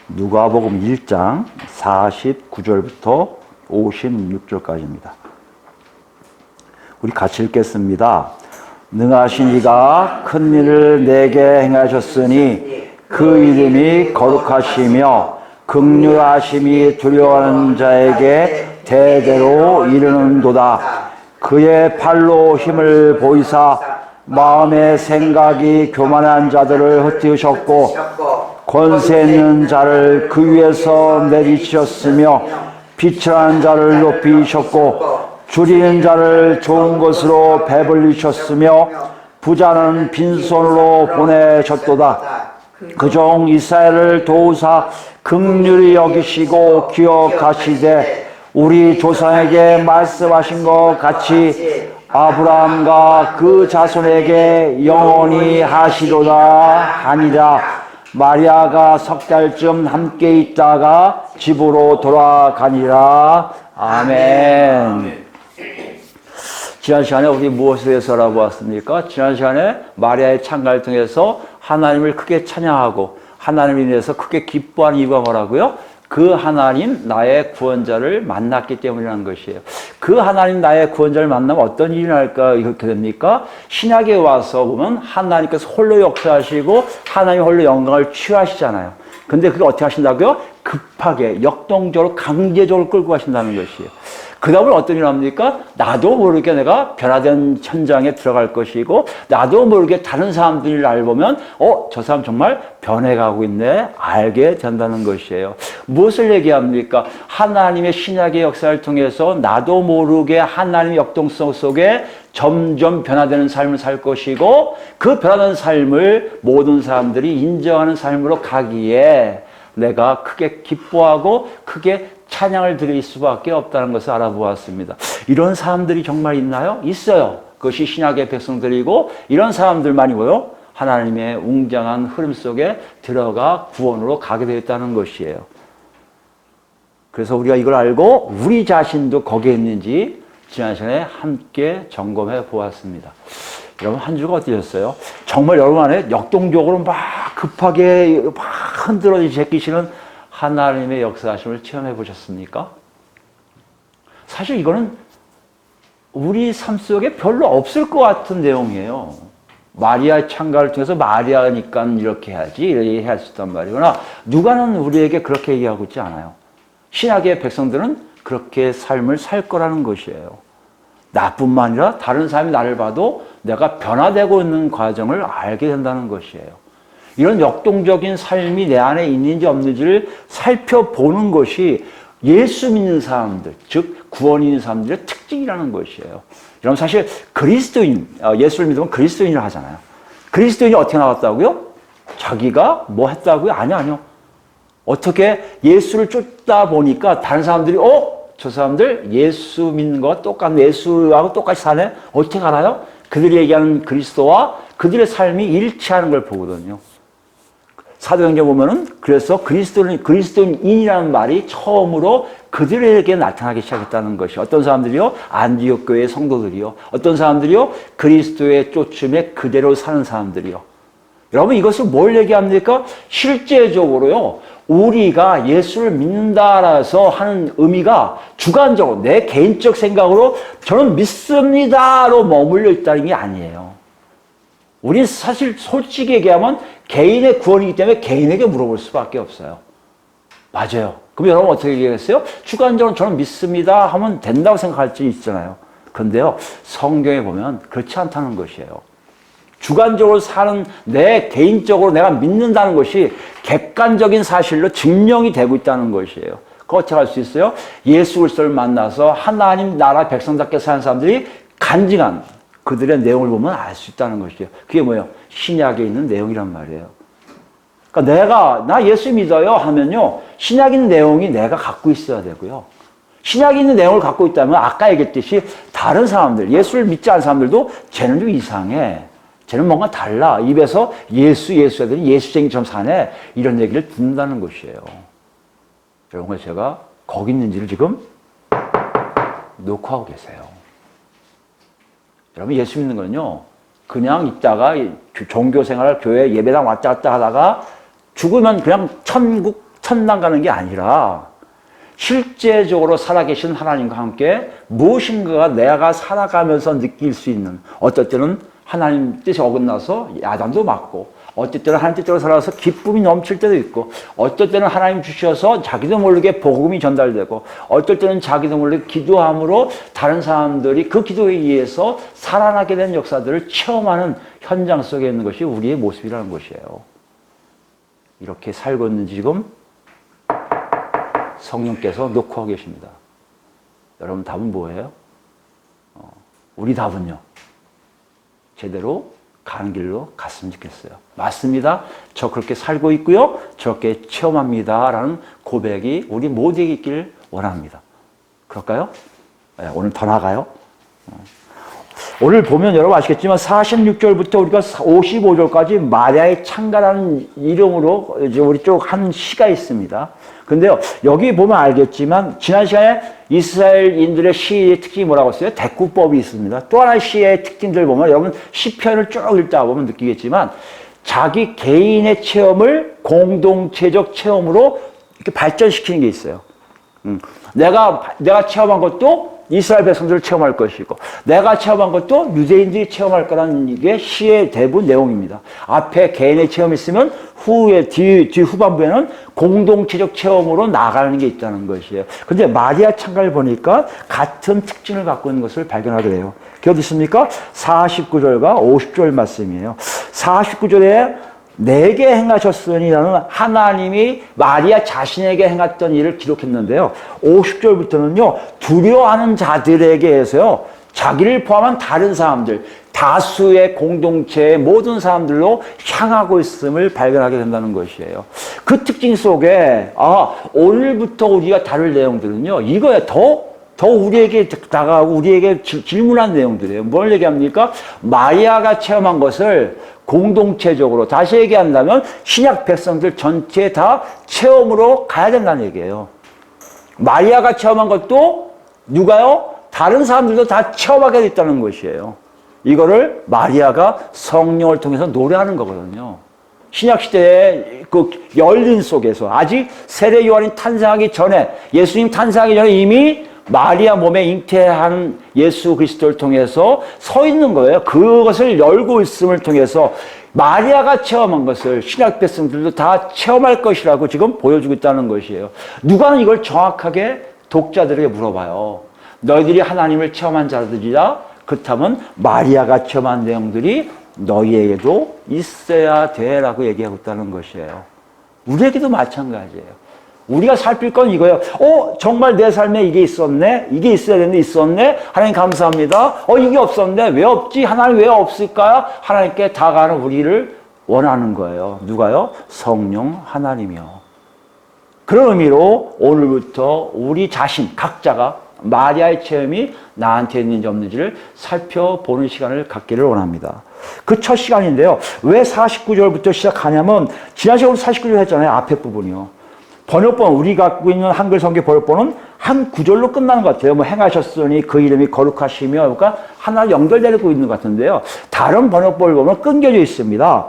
누가복음 1장 49절부터 56절까지입니다. 우리 같이 읽겠습니다. 능하신 이가 큰 일을 내게 행하셨으니 그 이름이 거룩하시며 긍휼하심이 두려워하는 자에게 대대로 이르는도다. 그의 팔로 힘을 보이사 마음의 생각이 교만한 자들을 흩으셨고 권세 있는 자를 그 위에서 내리셨으며 비천한 자를 높이셨고 줄이는 자를 좋은 것으로 배불리셨으며 부자는 빈손으로 보내셨도다. 그 종 이스라엘을 도우사 긍휼히 여기시고 기억하시되 우리 조상에게 말씀하신 것 같이 아브라함과 그 자손에게 영원히 하시도다 하니라. 마리아가 석 달쯤 함께 있다가 집으로 돌아가니라. 아멘. 지난 시간에 우리 무엇에 대해서 알아보았습니까? 지난 시간에 마리아의 찬가를 통해서 하나님을 크게 찬양하고 하나님에 대해서 크게 기뻐하는 이유가 뭐라고요? 그 하나님 나의 구원자를 만났기 때문이라는 것이에요. 그 하나님 나의 구원자를 만나면 어떤 일이 날까 이렇게 됩니까? 신약에 와서 보면 하나님께서 홀로 역사하시고 하나님 홀로 영광을 취하시잖아요. 근데 그게 어떻게 하신다고요? 급하게 역동적으로 강제적으로 끌고 가신다는 것이에요. 그 다음은 어떤 일이 납니까? 나도 모르게 내가 변화된 현장에 들어갈 것이고 나도 모르게 다른 사람들을 알보면 저 사람 정말 변해가고 있네 알게 된다는 것이에요. 무엇을 얘기합니까? 하나님의 신약의 역사를 통해서 나도 모르게 하나님의 역동성 속에 점점 변화되는 삶을 살 것이고 그 변화된 삶을 모든 사람들이 인정하는 삶으로 가기에 내가 크게 기뻐하고 크게 찬양을 드릴 수밖에 없다는 것을 알아보았습니다. 이런 사람들이 정말 있나요? 있어요. 그것이 신약의 백성들이고 이런 사람들만이 뭐요? 하나님의 웅장한 흐름 속에 들어가 구원으로 가게 되었다는 것이에요. 그래서 우리가 이걸 알고 우리 자신도 거기에 있는지 지난 시간에 함께 점검해 보았습니다. 여러분 한 주가 어떠셨어요? 정말 여러분 안에 역동적으로 막 급하게 막 흔들어 제끼시는 하나님의 역사하심을 체험해 보셨습니까? 사실 이거는 우리 삶 속에 별로 없을 것 같은 내용이에요. 마리아 찬가를 통해서 마리아니까 이렇게 해야지 이렇게 해야 했단 말이구나. 누가는 우리에게 그렇게 얘기하고 있지 않아요. 신약의 백성들은 그렇게 삶을 살 거라는 것이에요. 나뿐만 아니라 다른 사람이 나를 봐도 내가 변화되고 있는 과정을 알게 된다는 것이에요. 이런 역동적인 삶이 내 안에 있는지 없는지를 살펴보는 것이 예수 믿는 사람들, 즉 구원 있는 사람들의 특징이라는 것이에요. 여러분 사실 그리스도인, 예수를 믿으면 그리스도인을 하잖아요. 그리스도인이 어떻게 나왔다고요? 자기가 뭐 했다고요? 아니요. 어떻게 예수를 쫓다 보니까 다른 사람들이 저 사람들 예수 믿는 거와 똑같네. 예수하고 똑같이 사네. 어떻게 알아요? 그들이 얘기하는 그리스도와 그들의 삶이 일치하는 걸 보거든요. 사도행전 보면은 그래서 그리스도인이라는 말이 처음으로 그들에게 나타나기 시작했다는 것이 어떤 사람들이요? 안디옥 교회의 성도들이요. 어떤 사람들이요? 그리스도의 쫓음에 그대로 사는 사람들이요. 여러분 이것을 뭘 얘기합니까? 실제적으로요. 우리가 예수를 믿는다라서 하는 의미가 주관적으로 내 개인적 생각으로 저는 믿습니다로 머물러 있다는 게 아니에요. 우리 사실 솔직히 얘기하면 개인의 구원이기 때문에 개인에게 물어볼 수밖에 없어요. 맞아요. 그럼 여러분 어떻게 얘기했어요? 주관적으로 저는 믿습니다 하면 된다고 생각할 수 있잖아요. 그런데요. 성경에 보면 그렇지 않다는 것이에요. 주관적으로 사는 내 개인적으로 내가 믿는다는 것이 객관적인 사실로 증명이 되고 있다는 것이에요. 그거 어떻게 할 수 있어요? 예수 그리스도를 만나서 하나님 나라 백성답게 사는 사람들이 간증한 그들의 내용을 보면 알 수 있다는 것이에요. 그게 뭐예요? 신약에 있는 내용이란 말이에요. 그러니까 나 예수 믿어요 하면요. 신약에 있는 내용이 내가 갖고 있어야 되고요. 신약에 있는 내용을 갖고 있다면 아까 얘기했듯이 다른 사람들, 예수를 믿지 않은 사람들도 쟤는 좀 이상해. 쟤는 뭔가 달라. 입에서 예수 하더니 예수쟁이처럼 사네. 이런 얘기를 듣는다는 것이에요. 여러분 제가 거기 있는지를 지금 녹화하고 계세요. 여러분 예수 믿는 거는요. 그냥 있다가 종교생활 교회 예배당 왔다 갔다 하다가 죽으면 그냥 천국 천당 가는 게 아니라 실제적으로 살아계신 하나님과 함께 무엇인가가 내가 살아가면서 느낄 수 있는, 어떨 때는 하나님 뜻에 어긋나서 야단도 맞고, 어떨 때는 하나님 뜻대로 살아서 기쁨이 넘칠 때도 있고, 어떨 때는 하나님 주셔서 자기도 모르게 복음이 전달되고, 어떨 때는 자기도 모르게 기도함으로 다른 사람들이 그 기도에 의해서 살아나게 된 역사들을 체험하는 현장 속에 있는 것이 우리의 모습이라는 것이에요. 이렇게 살고 있는 지금 성령께서 놓고 계십니다. 여러분 답은 뭐예요? 우리 답은요, 제대로 가는 길로 갔으면 좋겠어요. 맞습니다. 저 그렇게 살고 있고요, 저렇게 체험합니다 라는 고백이 우리 모두에게 있기를 원합니다. 그럴까요? 네, 오늘 더 나가요. 오늘 보면 여러분 아시겠지만 46절부터 우리가 55절까지 마리아의 창가라는 이름으로 이제 우리 쪽 한 시가 있습니다. 근데요, 여기 보면 알겠지만 지난 시간에 이스라엘인들의 시의 특징이 뭐라고 했어요? 대꾸법이 있습니다. 또 하나의 시의 특징들 보면 여러분 시편을 쭉 읽다 보면 느끼겠지만 자기 개인의 체험을 공동체적 체험으로 이렇게 발전시키는 게 있어요. 내가 체험한 것도 이스라엘 백성들을 체험할 것이고, 내가 체험한 것도 유대인들이 체험할 거라는 게 시의 대부분 내용입니다. 앞에 개인의 체험이 있으면 뒤 후반부에는 공동체적 체험으로 나가는 게 있다는 것이에요. 근데 마리아 창가를 보니까 같은 특징을 갖고 있는 것을 발견하게 돼요. 그게 어디 있습니까? 49절과 50절 말씀이에요. 49절에 내게 행하셨으니라는 하나님이 마리아 자신에게 행했던 일을 기록했는데요. 50절부터는요, 두려워하는 자들에게서요, 자기를 포함한 다른 사람들, 다수의 공동체의 모든 사람들로 향하고 있음을 발견하게 된다는 것이에요. 그 특징 속에, 오늘부터 우리가 다룰 내용들은요, 이거에 더 우리에게 다가가고 우리에게 질문한 내용들이에요. 뭘 얘기합니까? 마리아가 체험한 것을 공동체적으로, 다시 얘기한다면 신약 백성들 전체 다 체험으로 가야 된다는 얘기예요. 마리아가 체험한 것도 누가요? 다른 사람들도 다 체험하게 됐다는 것이에요. 이거를 마리아가 성령을 통해서 노래하는 거거든요. 신약시대의 그 열린 속에서 아직 세례 요한이 탄생하기 전에, 예수님 탄생하기 전에 이미 마리아 몸에 잉태한 예수 그리스도를 통해서 서 있는 거예요. 그것을 열고 있음을 통해서 마리아가 체험한 것을 신약 백성들도 다 체험할 것이라고 지금 보여주고 있다는 것이에요. 누가는 이걸 정확하게 독자들에게 물어봐요. 너희들이 하나님을 체험한 자들이라, 그렇다면 마리아가 체험한 내용들이 너희에게도 있어야 돼라고 얘기하고 있다는 것이에요. 우리에게도 마찬가지예요. 우리가 살필 건 이거예요. 정말 내 삶에 이게 있었네? 이게 있어야 되는데 있었네? 하나님 감사합니다. 이게 없었는데 왜 없지? 하나님 왜 없을까요? 하나님께 다가가는 우리를 원하는 거예요. 누가요? 성령 하나님이요. 그런 의미로 오늘부터 우리 자신, 각자가 마리아의 체험이 나한테 있는지 없는지를 살펴보는 시간을 갖기를 원합니다. 그 첫 시간인데요. 왜 49절부터 시작하냐면, 지난 시간에 49절 했잖아요. 앞에 부분이요. 번역본, 우리가 갖고 있는 한글 성경 번역본은 한 구절로 끝나는 것 같아요. 행하셨으니 그 이름이 거룩하시며, 그러니까 하나 연결되고 있는 것 같은데요. 다른 번역본을 보면 끊겨져 있습니다.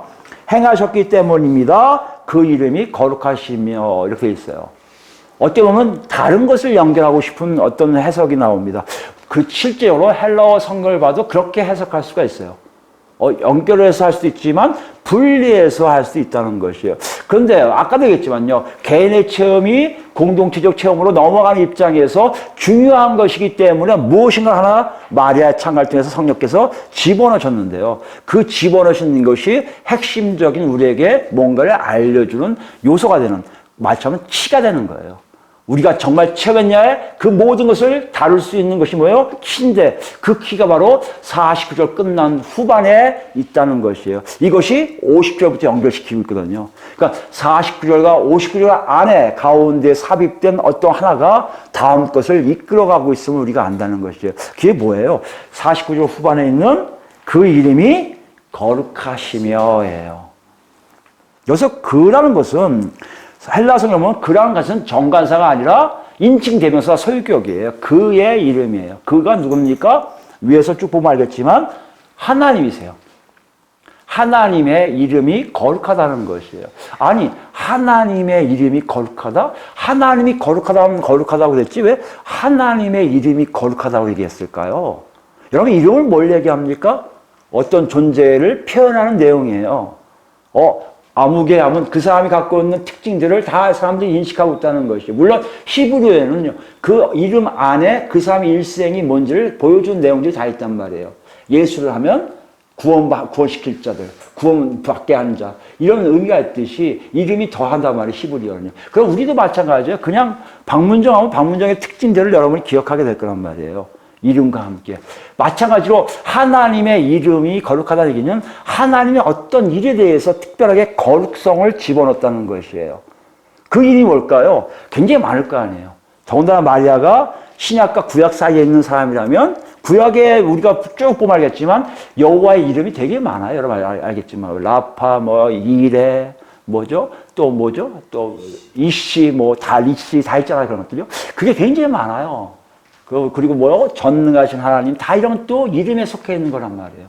행하셨기 때문입니다. 그 이름이 거룩하시며, 이렇게 있어요. 어떻게 보면 다른 것을 연결하고 싶은 어떤 해석이 나옵니다. 실제로 헬라어 성경을 봐도 그렇게 해석할 수가 있어요. 연결해서 할 수도 있지만 분리해서 할 수도 있다는 것이에요. 그런데 아까도 얘기했지만요, 개인의 체험이 공동체적 체험으로 넘어가는 입장에서 중요한 것이기 때문에 무엇인가 하나 마리아 창가를 통해서 성령께서 집어넣으셨는데요. 그 집어넣으신 것이 핵심적인 우리에게 뭔가를 알려주는 요소가 되는, 말처럼 키가 되는 거예요. 우리가 정말 체험했냐에 그 모든 것을 다룰 수 있는 것이 뭐예요? 키인데, 그 키가 바로 49절 끝난 후반에 있다는 것이에요. 이것이 50절부터 연결시키고 있거든요. 그러니까 49절과 59절 안에 가운데 삽입된 어떤 하나가 다음 것을 이끌어가고 있음을 우리가 안다는 것이에요. 그게 뭐예요? 49절 후반에 있는 그 이름이 거룩하시며예요. 여기서 그라는 것은, 헬라 성경에 보면 그라는 것은 정관사가 아니라 인칭 대명사 소유격이에요. 그의 이름이에요. 그가 누굽니까? 위에서 쭉 보면 알겠지만 하나님이세요. 하나님의 이름이 거룩하다는 것이에요. 아니, 하나님의 이름이 거룩하다? 하나님이 거룩하다 하면 거룩하다고 그랬지 왜 하나님의 이름이 거룩하다고 얘기했을까요? 여러분, 이름을 뭘 얘기합니까? 어떤 존재를 표현하는 내용이에요. 아무개 하면 그 사람이 갖고 있는 특징들을 다 사람들이 인식하고 있다는 것이죠. 물론 히브리어에는요, 그 이름 안에 그 사람의 일생이 뭔지를 보여준 내용들이 다 있단 말이에요. 예수를 하면 구원시킬 자들, 구원받게 하는 자, 이런 의미가 있듯이 이름이 더한단 말이에요, 히브리어는요. 그럼 우리도 마찬가지예요. 그냥 박문정 하면 박문정의 특징들을 여러분이 기억하게 될 거란 말이에요. 이름과 함께. 마찬가지로 하나님의 이름이 거룩하다는 얘기는 하나님의 어떤 일에 대해서 특별하게 거룩성을 집어넣었다는 것이에요. 그 일이 뭘까요? 굉장히 많을 거 아니에요. 더군다나 마리아가 신약과 구약 사이에 있는 사람이라면 구약에 우리가 쭉 보면 알겠지만 여호와의 이름이 되게 많아요. 여러분 알겠지만 라파, 이레, 또 이시, 달이시 다 있잖아요. 그런 것들요. 그게 굉장히 많아요. 그리고 전능하신 하나님, 다 이런 또 이름에 속해 있는 거란 말이에요.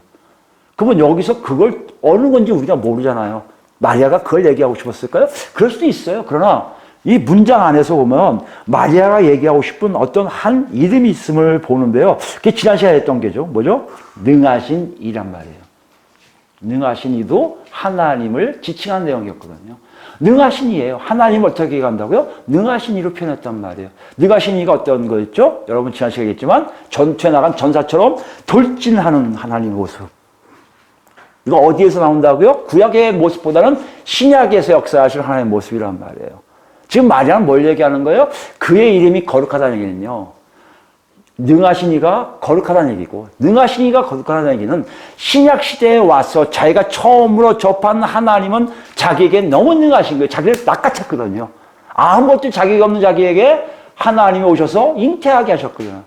그러면 여기서 그걸 어느 건지 우리가 모르잖아요. 마리아가 그걸 얘기하고 싶었을까요? 그럴 수도 있어요. 그러나 이 문장 안에서 보면 마리아가 얘기하고 싶은 어떤 한 이름이 있음을 보는데요. 그게 지난 시간에 했던 게죠. 뭐죠? 능하신 이란 말이에요. 능하신 이도 하나님을 지칭한 내용이었거든요. 능하신 이예요. 하나님을 어떻게 얘기한다고요? 능하신 이로 표현했단 말이에요. 능하신 이가 어떤 거였죠? 여러분 지난 시간에 얘기했지만 전투에 나간 전사처럼 돌진하는 하나님의 모습. 이거 어디에서 나온다고요? 구약의 모습보다는 신약에서 역사하실 하나님의 모습이란 말이에요. 지금 마리아는 뭘 얘기하는 거예요? 그의 이름이 거룩하다는 얘기는요. 능하신 이가 거룩하다는 얘기고, 능하신 이가 거룩하다는 얘기는 신약 시대에 와서 자기가 처음으로 접한 하나님은 자기에게 너무 능하신 거예요. 자기를 낚아챘거든요. 아무것도 자기가 없는 자기에게 하나님이 오셔서 잉태하게 하셨거든요.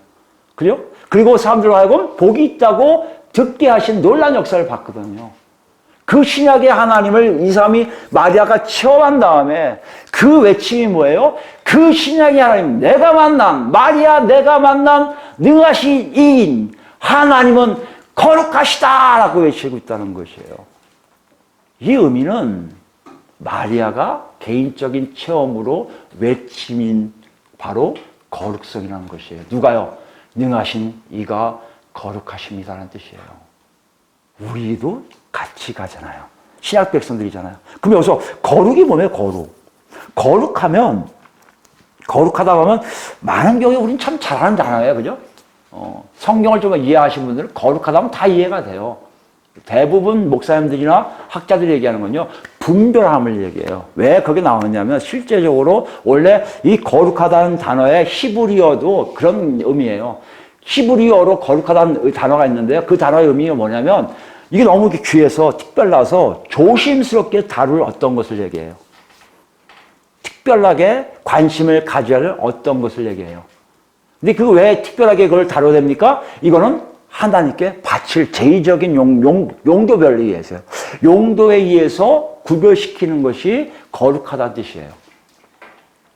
그죠? 그리고 사람들로 하여금 복이 있다고 듣게 하신 놀라운 역사를 봤거든요. 그 신약의 하나님을 이 사람이 마리아가 체험한 다음에 그 외침이 뭐예요? 그 신약의 하나님, 내가 만난 마리아, 내가 만난 능하신 이인 하나님은 거룩하시다라고 외치고 있다는 것이에요. 이 의미는 마리아가 개인적인 체험으로 외침인 바로 거룩성이라는 것이에요. 누가요? 능하신 이가 거룩하십니다라는 뜻이에요. 우리도 같이 가잖아요. 신약 백성들이잖아요. 그럼 여기서 거룩이 뭐예요? 거룩하다고 하면 많은 경우에 우리는 참 잘하는 단어예요. 그죠? 성경을 좀 이해하신 분들은 거룩하다 하면 다 이해가 돼요. 대부분 목사님들이나 학자들이 얘기하는 건요, 분별함을 얘기해요. 왜 그게 나오냐면 실제적으로 원래 이 거룩하다는 단어의 히브리어도 그런 의미예요. 히브리어로 거룩하다는 단어가 있는데요. 그 단어의 의미가 뭐냐면 이게 너무 귀해서 특별나서 조심스럽게 다룰 어떤 것을 얘기해요. 특별하게 관심을 가져야 할 어떤 것을 얘기해요. 근데 그 왜 특별하게 그걸 다뤄야 됩니까? 이거는 하나님께 바칠 제의적인 용도별로 의해서요. 용도에 의해서 구별시키는 것이 거룩하다는 뜻이에요.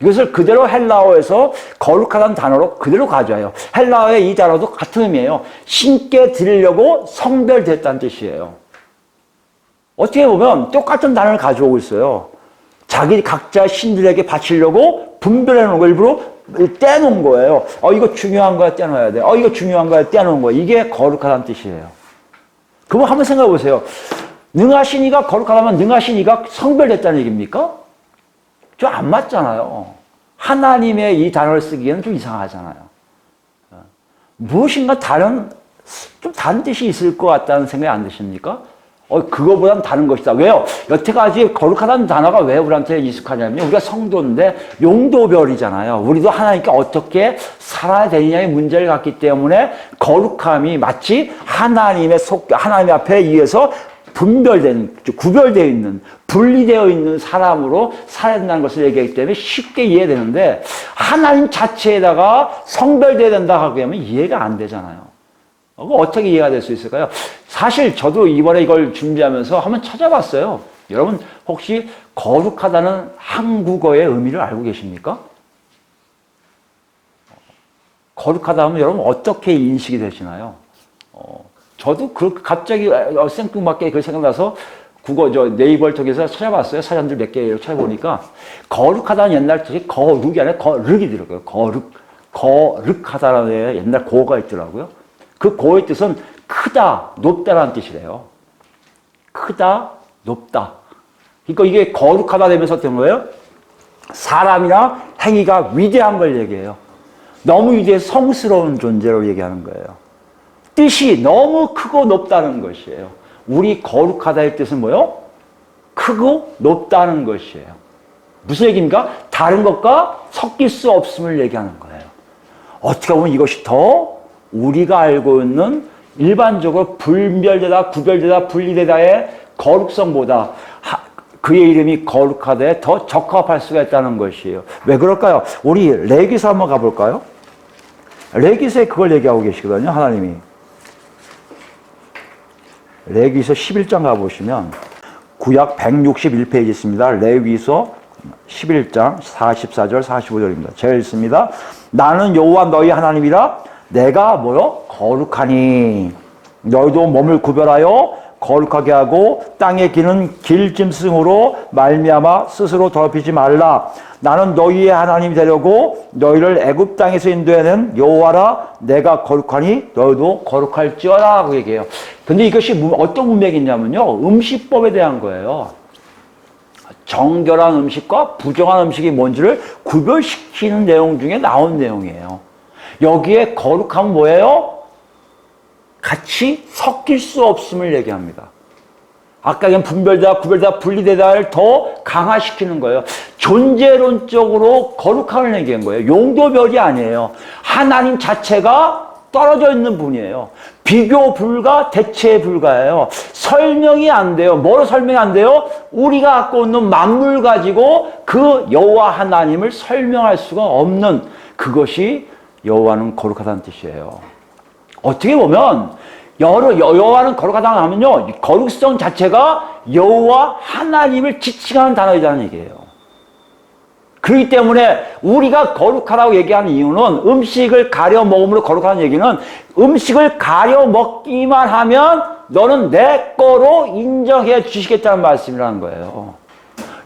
이것을 그대로 헬라어에서 거룩하다는 단어로 그대로 가져와요. 헬라어의 이 단어도 같은 의미예요. 신께 드리려고 성별됐다는 뜻이에요. 어떻게 보면 똑같은 단어를 가져오고 있어요. 자기 각자 신들에게 바치려고 분별해 놓은 거 일부러 떼놓은 거예요. 이거 중요한 거야, 떼놓아야 돼. 이거 중요한 거야, 떼놓은 거야. 이게 거룩하다는 뜻이에요. 그럼 한번 생각해 보세요. 능하신 이가 거룩하다면 능하신 이가 성별됐다는 얘기입니까? 좀 안 맞잖아요. 하나님의 이 단어를 쓰기에는 좀 이상하잖아요. 무엇인가 좀 다른 뜻이 있을 것 같다는 생각이 안 드십니까? 그거보단 다른 것이다. 왜요? 여태까지 거룩하다는 단어가 왜 우리한테 익숙하냐면 우리가 성도인데 용도별이잖아요. 우리도 하나님께 어떻게 살아야 되느냐의 문제를 갖기 때문에 거룩함이 마치 하나님 앞에 의해서 구별되어 있는, 분리되어 있는 사람으로 살아야 된다는 것을 얘기하기 때문에 쉽게 이해되는데 하나님 자체에다가 성별되어야 된다 하고 하면 이해가 안 되잖아요. 어떻게 이해가 될 수 있을까요? 사실 저도 이번에 이걸 준비하면서 한번 찾아봤어요. 여러분 혹시 거룩하다는 한국어의 의미를 알고 계십니까? 거룩하다 하면 여러분 어떻게 인식이 되시나요? 저도 갑자기 생뚱맞게 그 생각나서 네이버를 통해서 찾아봤어요. 사전들 몇 개 찾아보니까 거룩하다는 옛날 뜻이 거룩이 아니라 거룩이더라고요. 거룩하다라는 옛날 고어가 있더라고요. 그 고어의 뜻은 크다, 높다라는 뜻이래요. 크다, 높다. 그러니까 이게 거룩하다 되면서 어떤 거예요? 사람이나 행위가 위대한 걸 얘기해요. 너무 위대해서 성스러운 존재로 얘기하는 거예요. 뜻이 너무 크고 높다는 것이에요. 우리 거룩하다의 뜻은 뭐요? 크고 높다는 것이에요. 무슨 얘기입니까? 다른 것과 섞일 수 없음을 얘기하는 거예요. 어떻게 보면 이것이 더 우리가 알고 있는 일반적으로 분별되다, 구별되다, 분리되다의 거룩성보다 그의 이름이 거룩하다에 더 적합할 수가 있다는 것이에요. 왜 그럴까요? 우리 레위기서 한번 가볼까요? 레위기서에 그걸 얘기하고 계시거든요. 하나님이. 레위기서 11장 가보시면 구약 161페이지 있습니다. 레위기서 11장 44절 45절입니다. 제가 읽습니다. 나는 여호와 너희 하나님이라 내가 뭐요? 거룩하니 너희도 몸을 구별하여 거룩하게 하고 땅에 기는 길짐승으로 말미암아 스스로 더럽히지 말라. 나는 너희의 하나님이 되려고 너희를 애굽 땅에서 인도해낸 여호와라. 내가 거룩하니 너희도 거룩할지어라 하고 얘기해요. 근데 이것이 어떤 문맥이 있냐면요, 음식법에 대한 거예요. 정결한 음식과 부정한 음식이 뭔지를 구별시키는 내용 중에 나온 내용이에요. 여기에 거룩함은 뭐예요? 같이 섞일 수 없음을 얘기합니다. 아까 그냥 분별되다, 구별되다, 분리되다를 더 강화시키는 거예요. 존재론적으로 거룩함을 얘기한 거예요. 용도별이 아니에요. 하나님 자체가 떨어져 있는 분이에요. 비교 불가, 대체 불가예요. 설명이 안 돼요. 뭐로 설명이 안 돼요? 우리가 갖고 있는 만물 가지고 그 여호와 하나님을 설명할 수가 없는, 그것이 여호와는 거룩하다는 뜻이에요. 어떻게 보면 여호와는 거룩하다고 하면요, 거룩성 자체가 여호와 하나님을 지칭하는 단어이라는 얘기예요. 그렇기 때문에 우리가 거룩하다고 얘기하는 이유는, 음식을 가려 먹음으로 거룩하다는 얘기는 음식을 가려 먹기만 하면 너는 내 거로 인정해 주시겠다는 말씀이라는 거예요.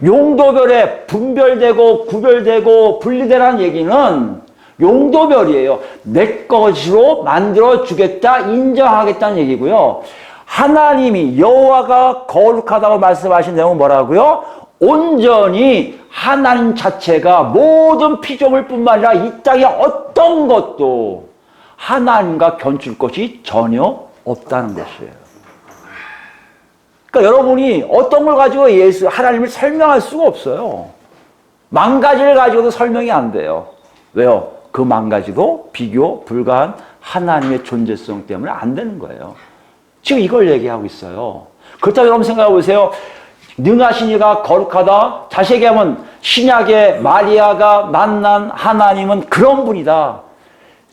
용도별에 분별되고 구별되고 분리되라는 얘기는 용도별이에요. 내 것으로 만들어 주겠다, 인정하겠다는 얘기고요. 하나님이 여호와가 거룩하다고 말씀하신 내용은 뭐라고요? 온전히 하나님 자체가 모든 피조물뿐만 아니라 이 땅에 어떤 것도 하나님과 견줄 것이 전혀 없다는 것이에요. 그러니까 여러분이 어떤 걸 가지고 하나님을 설명할 수가 없어요. 만 가지를 가지고도 설명이 안 돼요. 왜요? 그 만 가지도 비교 불가한 하나님의 존재성 때문에 안 되는 거예요. 지금 이걸 얘기하고 있어요. 그렇다고 여러분 생각해 보세요. 능하신 이가 거룩하다. 다시 얘기하면 신약의 마리아가 만난 하나님은 그런 분이다.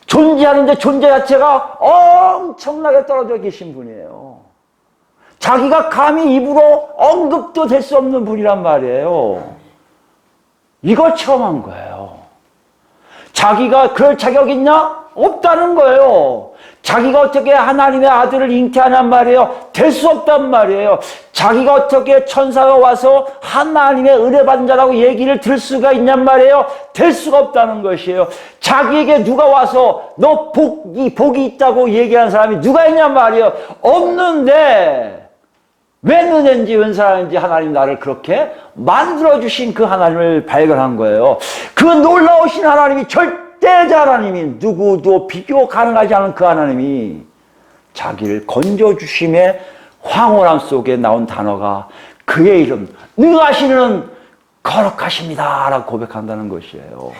존재하는데 존재 자체가 엄청나게 떨어져 계신 분이에요. 자기가 감히 입으로 언급도 될 수 없는 분이란 말이에요. 이걸 체험한 거예요. 자기가 그럴 자격 있냐? 없다는 거예요. 자기가 어떻게 하나님의 아들을 잉태하냔 말이에요. 될 수 없단 말이에요. 자기가 어떻게 천사가 와서 하나님의 은혜 받은 자라고 얘기를 들을 수가 있냔 말이에요. 될 수가 없다는 것이에요. 자기에게 누가 와서 너 복이 있다고 얘기하는 사람이 누가 있냔 말이에요. 없는데 왜 은혜인지 은사인지 하나님 나를 그렇게 만들어주신 그 하나님을 발견한 거예요. 그 놀라우신 하나님이, 절대자 하나님이, 누구도 비교 가능하지 않은 그 하나님이 자기를 건져주심의 황홀함 속에 나온 단어가 그의 이름, 능하시는 거룩하십니다 라고 고백한다는 것이에요.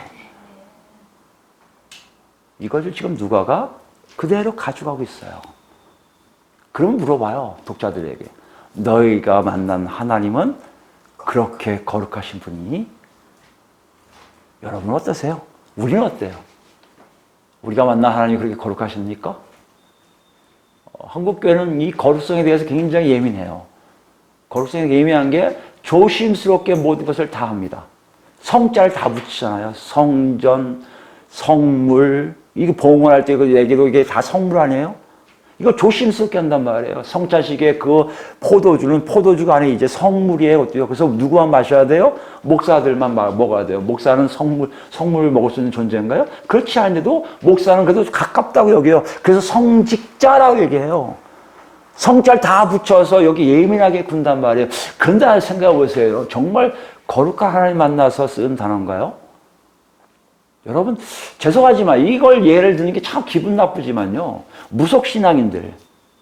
이것을 지금 누가가 그대로 가져가고 있어요. 그럼 물어봐요, 독자들에게. 너희가 만난 하나님은 그렇게 거룩하신 분이니? 여러분 어떠세요? 우리는 어때요? 우리가 만난 하나님이 그렇게 거룩하십니까? 한국교회는 이 거룩성에 대해서 굉장히 예민해요. 거룩성에 예민한 게 조심스럽게 모든 것을 다 합니다. 성자를 다 붙이잖아요. 성전, 성물, 이거 봉헌할 때 그 얘기도 이게 다 성물 아니에요? 이거 조심스럽게 한단 말이에요. 성찬식에 그 포도주는 포도주가 아니고 이제 성물이에요. 그래서 누구만 마셔야 돼요? 목사들만 먹어야 돼요. 목사는 성물을 먹을 수 있는 존재인가요? 그렇지 않은데도 목사는 그래도 가깝다고 여겨요. 그래서 성직자라고 얘기해요. 성자를 다 붙여서 여기 예민하게 군단 말이에요. 그런데 생각해 보세요. 정말 거룩한 하나님 만나서 쓴 단어인가요? 여러분, 죄송하지만 이걸 예를 드는 게 참 기분 나쁘지만요. 무속신앙인들,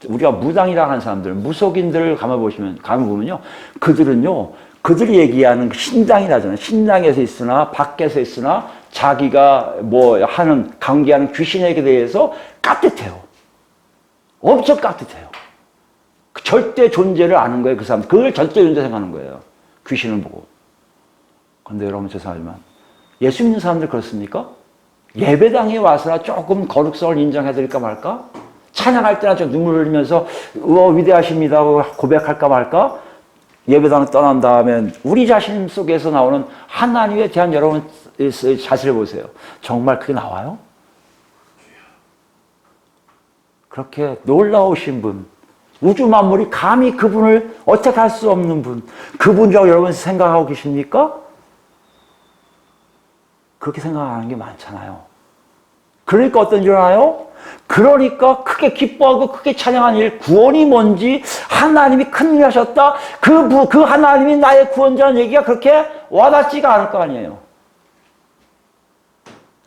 우리가 무당이라고 하는 사람들, 무속인들을 가만보면요. 그들이 얘기하는 신당이라잖아요. 신당에서 있으나, 밖에서 있으나, 자기가 관계하는 귀신에게 대해서 깍듯해요. 엄청 깍듯해요. 절대 존재를 아는 거예요, 그 사람. 그걸 절대 존재 생각하는 거예요. 귀신을 보고. 그런데 여러분, 죄송하지만, 예수 믿는 사람들 그렇습니까? 예배당에 와서나 조금 거룩성을 인정해드릴까 말까? 찬양할 때나 좀 눈물 흘리면서 위대하십니다 고백할까 말까? 예배당을 떠난 다음에 우리 자신 속에서 나오는 하나님에 대한 여러분 자세를 보세요. 정말 그게 나와요? 그렇게 놀라우신 분, 우주 만물이 감히 그분을 어떻게 할 수 없는 분, 그분이라고 여러분 생각하고 계십니까? 그렇게 생각하는 게 많잖아요. 그러니까 어떤 줄 알아요? 그러니까 크게 기뻐하고 크게 찬양하는 일, 구원이 뭔지, 하나님이 큰일 하셨다, 그 하나님이 나의 구원자라는 얘기가 그렇게 와닿지가 않을 거 아니에요.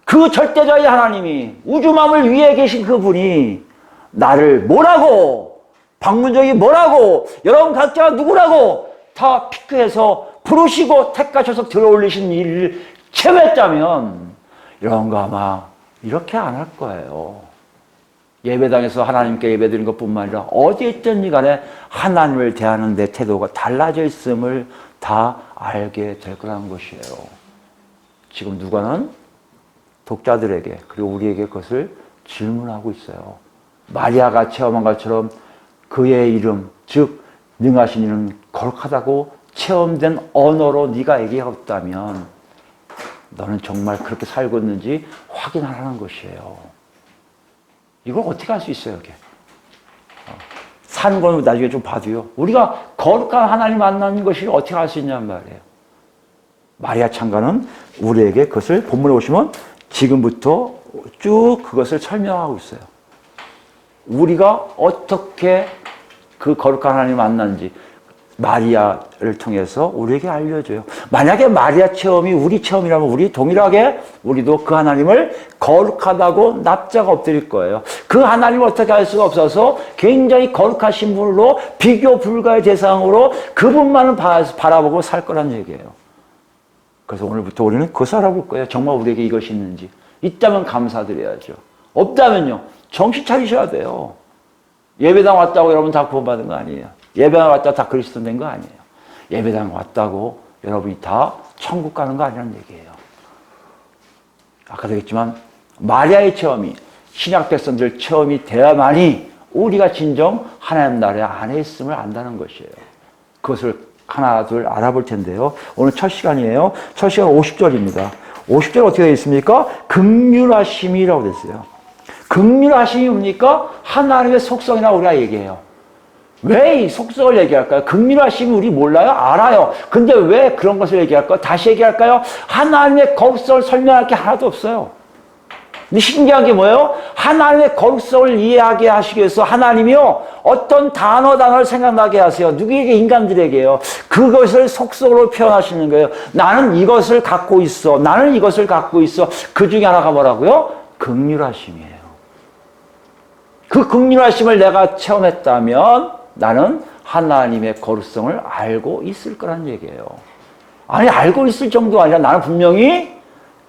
그 절대자의 하나님이, 우주 만물 위에 계신 그분이 나를 뭐라고, 방문적이 뭐라고, 여러분 각자가 누구라고 다 피크해서 부르시고 택하셔서 들어올리신 일을 체험했다면 이런 거 아마 이렇게 안 할 거예요. 예배당에서 하나님께 예배드리는 것뿐만 아니라 어디에 있든지 간에 하나님을 대하는 내 태도가 달라져 있음을 다 알게 될 거라는 것이에요. 지금 누가는 독자들에게 그리고 우리에게 그것을 질문하고 있어요. 마리아가 체험한 것처럼 그의 이름, 즉 능하신 이는 거룩하다고 체험된 언어로 네가 얘기하였다면 너는 정말 그렇게 살고 있는지 확인하라는 것이에요. 이걸 어떻게 할 수 있어요, 이게? 사는 건 나중에 좀 봐도요. 우리가 거룩한 하나님 만나는 것이 어떻게 할 수 있냔 말이에요. 마리아 창가는 우리에게 그것을 본문에 보시면 지금부터 쭉 그것을 설명하고 있어요. 우리가 어떻게 그 거룩한 하나님 만났는지 마리아를 통해서 우리에게 알려줘요. 만약에 마리아 체험이 우리 체험이라면 우리 동일하게 우리도 그 하나님을 거룩하다고 납작 엎드릴 거예요. 그 하나님을 어떻게 할 수가 없어서 굉장히 거룩하신 분으로 비교 불가의 대상으로 그분만을 바라보고 살 거란 얘기예요. 그래서 오늘부터 우리는 그것을 알아볼 거예요. 정말 우리에게 이것이 있는지. 있다면 감사드려야죠. 없다면요. 정신 차리셔야 돼요. 예배당 왔다고 여러분 다 구원받은 거 아니에요. 예배당 왔다고 다 그리스도 된 거 아니에요. 예배당 왔다고 여러분이 다 천국 가는 거 아니라는 얘기예요. 아까도 했지만 마리아의 체험이 신약 백성들 체험이 돼야만이 우리가 진정 하나님 나라의 안에 있음을 안다는 것이에요. 그것을 하나 둘 알아볼 텐데요. 오늘 첫 시간이에요. 첫 시간 50절입니다. 50절 어떻게 되어 있습니까? 긍휼하심이라고 되어 있어요. 긍휼하심이 뭡니까? 하나님의 속성이라고 우리가 얘기해요. 왜 이 속성을 얘기할까요? 긍휼하심이 우리 몰라요? 알아요. 근데 왜 그런 것을 얘기할까요? 다시 얘기할까요? 하나님의 거룩성을 설명할 게 하나도 없어요. 근데 신기한 게 뭐예요? 하나님의 거룩성을 이해하게 하시기 위해서 하나님이요, 어떤 단어를 생각나게 하세요. 누구에게? 인간들에게요. 그것을 속성으로 표현하시는 거예요. 나는 이것을 갖고 있어. 나는 이것을 갖고 있어. 그 중에 하나가 뭐라고요? 긍휼하심이에요. 그 긍휼하심을 내가 체험했다면 나는 하나님의 거룩성을 알고 있을 거란 얘기예요. 아니, 알고 있을 정도가 아니라 나는 분명히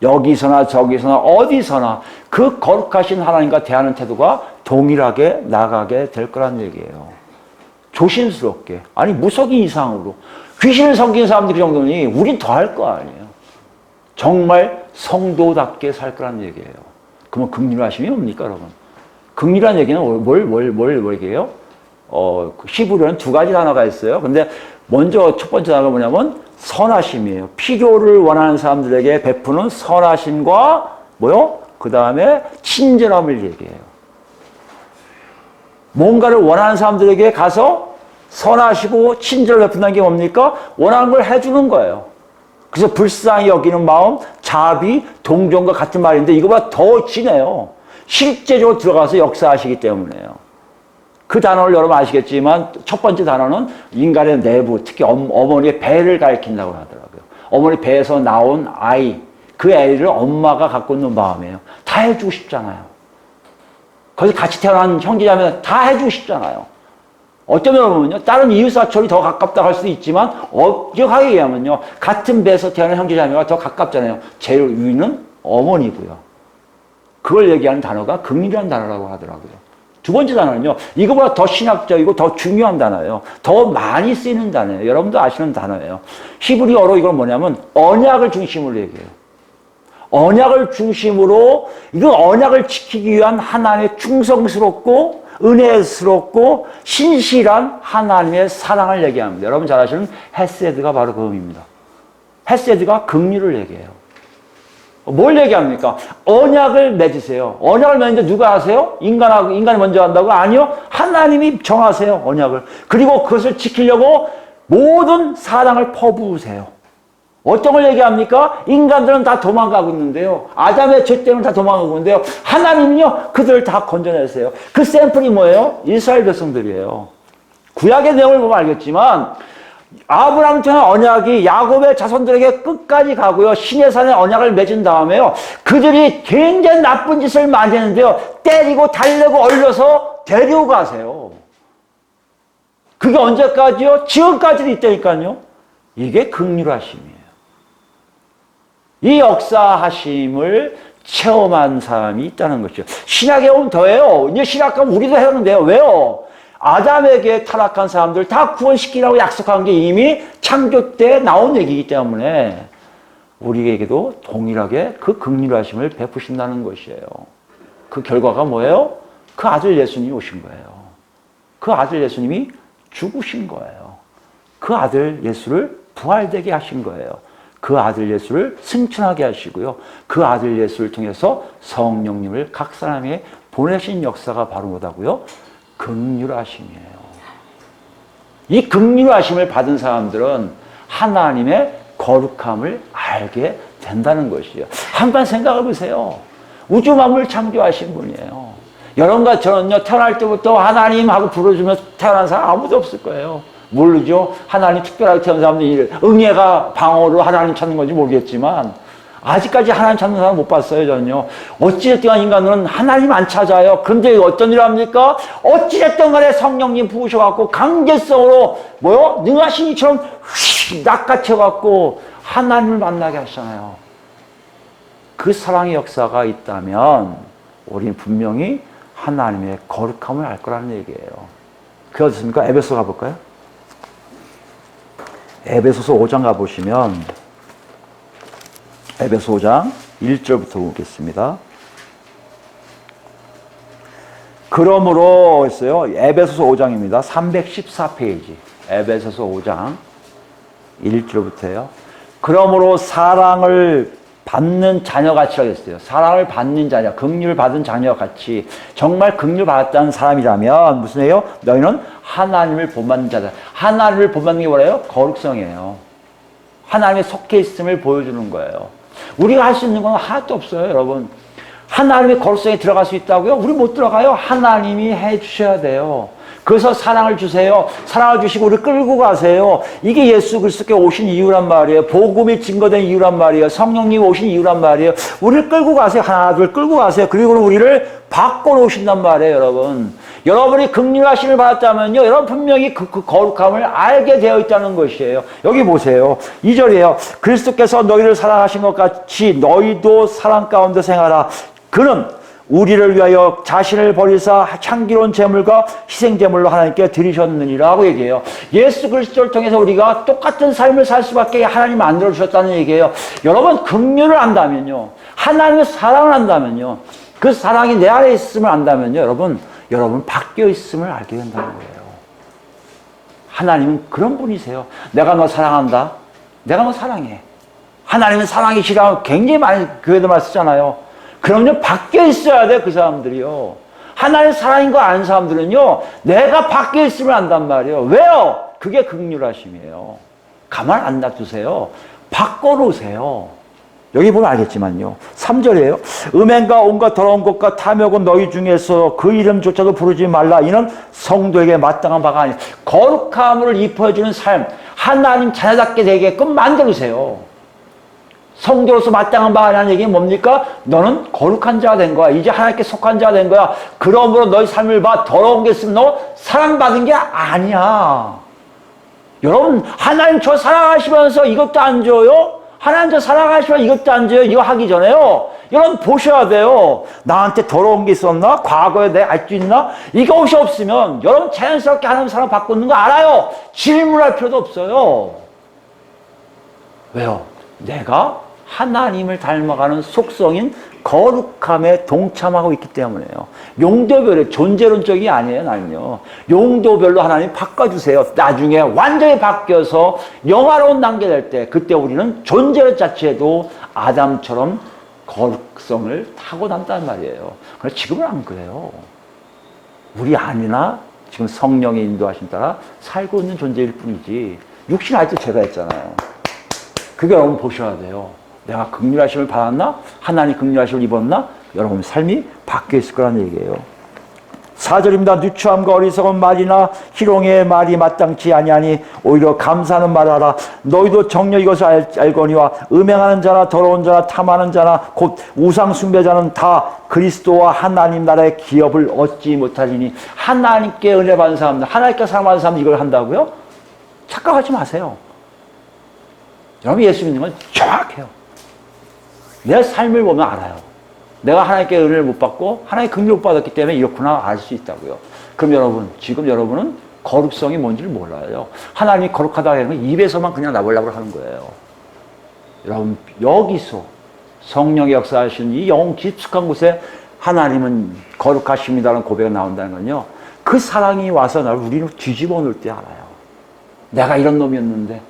여기서나 저기서나 어디서나 그 거룩하신 하나님과 대하는 태도가 동일하게 나가게 될 거란 얘기예요. 조심스럽게, 아니 무속인 이상으로 귀신을 섬기는 사람들이 정도니 우린 더 할 거 아니에요. 정말 성도답게 살 거란 얘기예요. 그러면 긍휼하심이 뭡니까, 여러분? 긍휼한 얘기는 뭘 얘기해요? 히브리어는 두 가지 단어가 있어요. 근데 먼저 첫 번째 단어가 뭐냐면 선하심이에요. 필요를 원하는 사람들에게 베푸는 선하심과 뭐요? 그 다음에 친절함을 얘기해요. 뭔가를 원하는 사람들에게 가서 선하시고 친절을 베푼다는 게 뭡니까? 원하는 걸 해주는 거예요. 그래서 불쌍히 여기는 마음, 자비, 동정과 같은 말인데 이거보다 더 진해요. 실제적으로 들어가서 역사하시기 때문에요. 그 단어를 여러분 아시겠지만 첫 번째 단어는 인간의 내부, 특히 어머니의 배를 가리킨다고 하더라고요. 어머니 배에서 나온 아이, 그 애를 엄마가 갖고 있는 마음이에요. 다 해주고 싶잖아요. 거기서 같이 태어난 형제자매 다 해주고 싶잖아요. 어쩌면 여러분요, 다른 이웃사촌이 더 가깝다고 할 수도 있지만, 엄격하게 얘기하면요, 같은 배에서 태어난 형제자매가 더 가깝잖아요. 제일 위는 어머니고요. 그걸 얘기하는 단어가 긍휼이라는 단어라고 하더라고요. 두 번째 단어는요, 이거보다 더 신학적이고 더 중요한 단어예요. 더 많이 쓰이는 단어예요. 여러분도 아시는 단어예요. 히브리어로 이건 뭐냐면, 언약을 중심으로 얘기해요. 언약을 중심으로, 이건 언약을 지키기 위한 하나님의 충성스럽고, 은혜스럽고 신실한 하나님의 사랑을 얘기합니다. 여러분 잘 아시는 헤세드가 바로 그 의미입니다. 헤세드가 긍휼을 얘기해요. 뭘 얘기합니까? 언약을 맺으세요. 언약을 맺는데 누가 하세요? 인간이 먼저 한다고? 아니요. 하나님이 정하세요. 언약을. 그리고 그것을 지키려고 모든 사랑을 퍼부으세요. 어떤 걸 얘기합니까? 인간들은 다 도망가고 있는데요. 아담의 죄 때문에 다 도망가고 있는데요. 하나님은요, 그들을 다 건져내세요. 그 샘플이 뭐예요? 이스라엘 백성들이에요. 구약의 내용을 보면 알겠지만, 아브라함을 통한 언약이 야곱의 자손들에게 끝까지 가고요. 신의 산에 언약을 맺은 다음에요. 그들이 굉장히 나쁜 짓을 많이 했는데요. 때리고 달래고 얼려서 데리고 가세요. 그게 언제까지요? 지금까지도 있다니까요. 이게 긍휼하심이에요. 이 역사하심을 체험한 사람이 있다는 것이죠. 신약에 오면 더해요. 이제 신약 가면 우리도 해오는데요. 왜요? 아담에게 타락한 사람들 다 구원시키라고 약속한 게 이미 창조 때 나온 얘기이기 때문에 우리에게도 동일하게 그 긍휼하심을 베푸신다는 것이에요. 그 결과가 뭐예요? 그 아들 예수님이 오신 거예요. 그 아들 예수님이 죽으신 거예요. 그 아들 예수를 부활되게 하신 거예요. 그 아들 예수를 승천하게 하시고요. 그 아들 예수를 통해서 성령님을 각 사람에게 보내신 역사가 바로 뭐다고요? 긍휼하심이에요. 이 긍휼하심을 받은 사람들은 하나님의 거룩함을 알게 된다는 것이에요. 한번 생각해 보세요. 우주 만물 창조하신 분이에요. 여러분과 저는요, 태어날 때부터 하나님 하고 부르주면서 태어난 사람 아무도 없을 거예요. 모르죠. 하나님 특별하게 태어난 사람들이 응애가 방어로 하나님 찾는 건지 모르겠지만 아직까지 하나님 찾는 사람 못 봤어요. 저는요. 어찌됐든 인간은 하나님 안 찾아요. 그런데 어떤 일을 합니까? 어찌됐든 간에 성령님 부으셔갖고 강제성으로 뭐요? 능하신 이처럼 휙 낚아채갖고 하나님을 만나게 하시잖아요. 그 사랑의 역사가 있다면 우리는 분명히 하나님의 거룩함을 알 거라는 얘기예요. 그게 어딨습니까? 에베소 가볼까요? 에베소서 5장 가보시면 에베소 5장 1절부터 보겠습니다. 그러므로 했어요. 에베소서 5장입니다. 314페이지. 에베소서 5장 1절부터요. 그러므로 사랑을 받는 자녀같이라고 했어요. 사랑을 받는 자녀, 긍휼을 받은 자녀같이 정말 긍휼 받았다는 사람이라면 무슨 예요? 너희는 하나님을 본받는 자다. 하나님을 본받는 게 뭐래요? 거룩성이에요. 하나님의 속해 있음을 보여주는 거예요. 우리가 할 수 있는 건 하나도 없어요, 여러분. 하나님의 거룩성에 들어갈 수 있다고요? 우리 못 들어가요. 하나님이 해 주셔야 돼요. 그래서 사랑을 주세요. 사랑을 주시고 우리를 끌고 가세요. 이게 예수 그리스도께 오신 이유란 말이에요. 복음이 증거된 이유란 말이에요. 성령님 오신 이유란 말이에요. 우리를 끌고 가세요. 하나 둘 끌고 가세요. 그리고 우리를 바꿔놓으신단 말이에요, 여러분. 여러분이 긍휼하심을 받았다면요, 여러분 분명히 그 거룩함을 알게 되어 있다는 것이에요. 여기 보세요. 2절이에요. 그리스도께서 너희를 사랑하신 것 같이 너희도 사랑 가운데 생활하라. 그는 우리를 위하여 자신을 버리사 향기로운 제물과 희생 제물로 하나님께 드리셨느니라고 얘기해요. 예수 그리스도를 통해서 우리가 똑같은 삶을 살 수밖에 하나님 만들어 주셨다는 얘기예요. 여러분 긍휼을 안다면요, 하나님의 사랑을 안다면요, 그 사랑이 내 안에 있음을 안다면요, 여러분 바뀌어 있음을 알게 된다는 거예요. 하나님은 그런 분이세요. 내가 너 사랑한다. 내가 너 사랑해. 하나님은 사랑이시라고 굉장히 많이 교회도 말 쓰잖아요. 그럼요, 바뀌어 있어야 돼, 그 사람들이요. 하나님 사랑인 거 아는 사람들은요, 내가 밖에 있으면 안단 말이에요. 왜요? 그게 긍휼하심이에요. 가만 안 놔두세요. 바꿔놓으세요. 여기 보면 알겠지만요. 3절이에요. 음행과 온갖 더러운 것과 탐욕은 너희 중에서 그 이름조차도 부르지 말라. 이는 성도에게 마땅한 바가 아니라 거룩함을 입혀주는 삶, 하나님 자녀답게 되게끔 만들으세요. 성도로서 마땅한 바가 아니라는 얘기는 뭡니까? 너는 거룩한 자가 된 거야. 이제 하나님께 속한 자가 된 거야. 그러므로 너희 삶을 봐. 더러운 게 있으면 너 사랑받은 게 아니야. 여러분, 하나님 저 사랑하시면서 이것도 안 줘요? 하나님 저 사랑하시면 이것도 안 줘요? 이거 하기 전에요. 여러분 보셔야 돼요. 나한테 더러운 게 있었나? 과거에 내가 알 수 있나? 이것이 없으면 여러분 자연스럽게 하나님 사랑 받고 있는 거 알아요. 질문할 필요도 없어요. 왜요? 내가 하나님을 닮아가는 속성인 거룩함에 동참하고 있기 때문에요. 용도별의 존재론적이 아니에요. 나는요. 용도별로 하나님 바꿔주세요. 나중에 완전히 바뀌어서 영화로운 단계 될 때 그때 우리는 존재 자체도 아담처럼 거룩성을 타고난단 말이에요. 그런데 지금은 안 그래요. 우리 안이나 지금 성령의 인도하심 따라 살고 있는 존재일 뿐이지 육신 아직도 제가 했잖아요. 그게 여러분 보셔야 돼요. 내가 긍휼하심을 받았나? 하나님 긍휼하심을 입었나? 여러분 삶이 바뀌어 있을 거라는 얘기예요. 4절입니다. 누추함과 어리석은 말이나 희롱의 말이 마땅치 아니하니 오히려 감사하는 말을 하라. 너희도 정녕 이것을 알거니와 음행하는 자나 더러운 자나 탐하는 자나 곧 우상 숭배자는 다 그리스도와 하나님 나라의 기업을 얻지 못하리니. 하나님께 은혜 받은 사람들, 하나님께 사랑받은 사람들 이걸 한다고요? 착각하지 마세요. 여러분 예수 믿는 건 정확해요. 내 삶을 보면 알아요. 내가 하나님께 은혜를 못 받고 하나님의 긍휼을 못 받았기 때문에 이렇구나 알 수 있다고요. 그럼 여러분, 지금 여러분은 거룩성이 뭔지를 몰라요. 하나님이 거룩하다고 하는 건 입에서만 그냥 나보려고 하는 거예요. 여러분, 여기서 성령의 역사하시는 이 영 깊숙한 곳에 하나님은 거룩하십니다라는 고백이 나온다는 건요. 그 사랑이 와서 나를 우리는 뒤집어 놓을 때 알아요. 내가 이런 놈이었는데,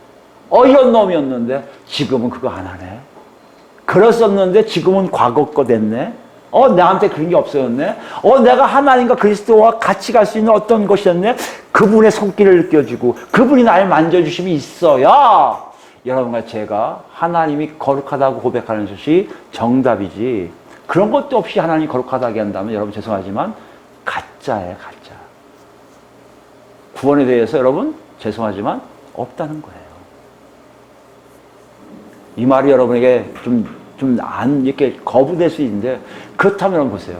이런 놈이었는데 지금은 그거 안 하네. 그랬었는데 지금은 과거 거 됐네. 나한테 그런 게 없어졌네. 내가 하나님과 그리스도와 같이 갈 수 있는 어떤 것이었네. 그분의 손길을 느껴지고 그분이 날 만져주심이 있어야 여러분과 제가 하나님이 거룩하다고 고백하는 것이 정답이지. 그런 것도 없이 하나님이 거룩하다고 한다면 여러분 죄송하지만 가짜예요. 가짜. 구원에 대해서 여러분 죄송하지만 없다는 거예요. 이 말이 여러분에게 안 이렇게 거부될 수 있는데, 그렇다면 여러분 보세요.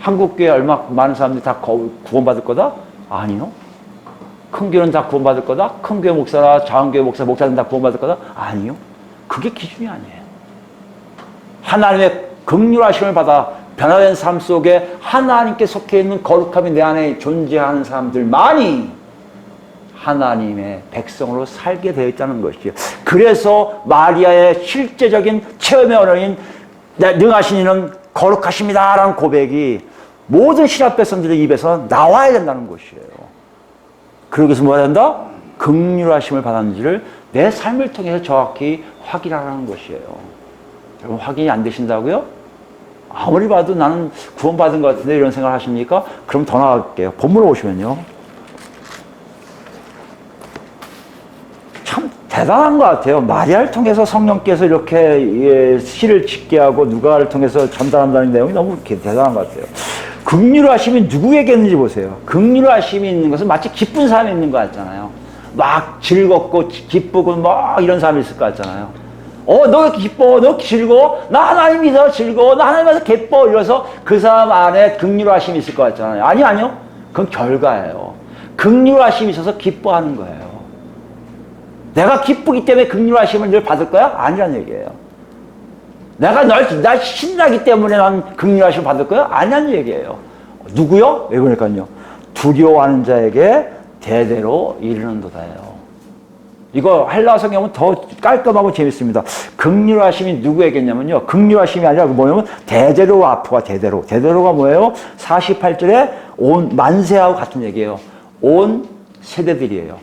한국교회 얼마 많은 사람들이 다 구원받을 거다? 아니요. 큰 교회는 다 구원받을 거다? 큰 교회 목사나 작은 교회 목사는 다 구원받을 거다? 아니요. 그게 기준이 아니에요. 하나님의 긍휼하심을 받아 변화된 삶 속에 하나님께 속해 있는 거룩함이 내 안에 존재하는 사람들만이 하나님의 백성으로 살게 되어 있다는 것이죠. 그래서 마리아의 실제적인 체험의 언어인 능하신 이는 거룩하십니다라는 고백이 모든 신약 백성들의 입에서 나와야 된다는 것이에요. 그러기 위해서 뭐해야 된다? 긍휼하심을 받았는지를 내 삶을 통해서 정확히 확인하라는 것이에요. 여러분 확인이 안 되신다고요? 아무리 봐도 나는 구원받은 것 같은데 이런 생각을 하십니까? 그럼 더 나갈게요. 본문으로 오시면요. 참 대단한 것 같아요. 마리아를 통해서 성령께서 이렇게 시를 짓게 하고 누가를 통해서 전달한다는 내용이 너무 대단한 것 같아요. 긍휼하심이 누구에게 있는지 보세요. 긍휼하심이 있는 것은 마치 기쁜 사람이 있는 것 같잖아요. 막 즐겁고 기쁘고 막 이런 사람이 있을 것 같잖아요. 너 왜 기뻐? 너 즐거워? 나 하나님이서 즐거워? 나 하나님에서 기뻐? 이래서 그 사람 안에 긍휼하심이 있을 것 같잖아요. 아니요. 그건 결과예요. 긍휼하심이 있어서 기뻐하는 거예요. 내가 기쁘기 때문에 긍휼하심을 늘 받을 거야? 아니란 얘기예요. 내가 날 신나기 때문에 난 긍휼하심을 받을 거야? 아니란 얘기예요. 누구요? 왜 그러니까요. 두려워하는 자에게 대대로 이르는도다예요. 이거 헬라어 성경은 더 깔끔하고 재밌습니다. 긍휼하심이 누구에게냐면요. 긍휼하심이 아니라 뭐냐면 대대로 아프가 대대로. 대대로가 뭐예요? 48절에 온 만세하고 같은 얘기예요. 온 세대들이에요.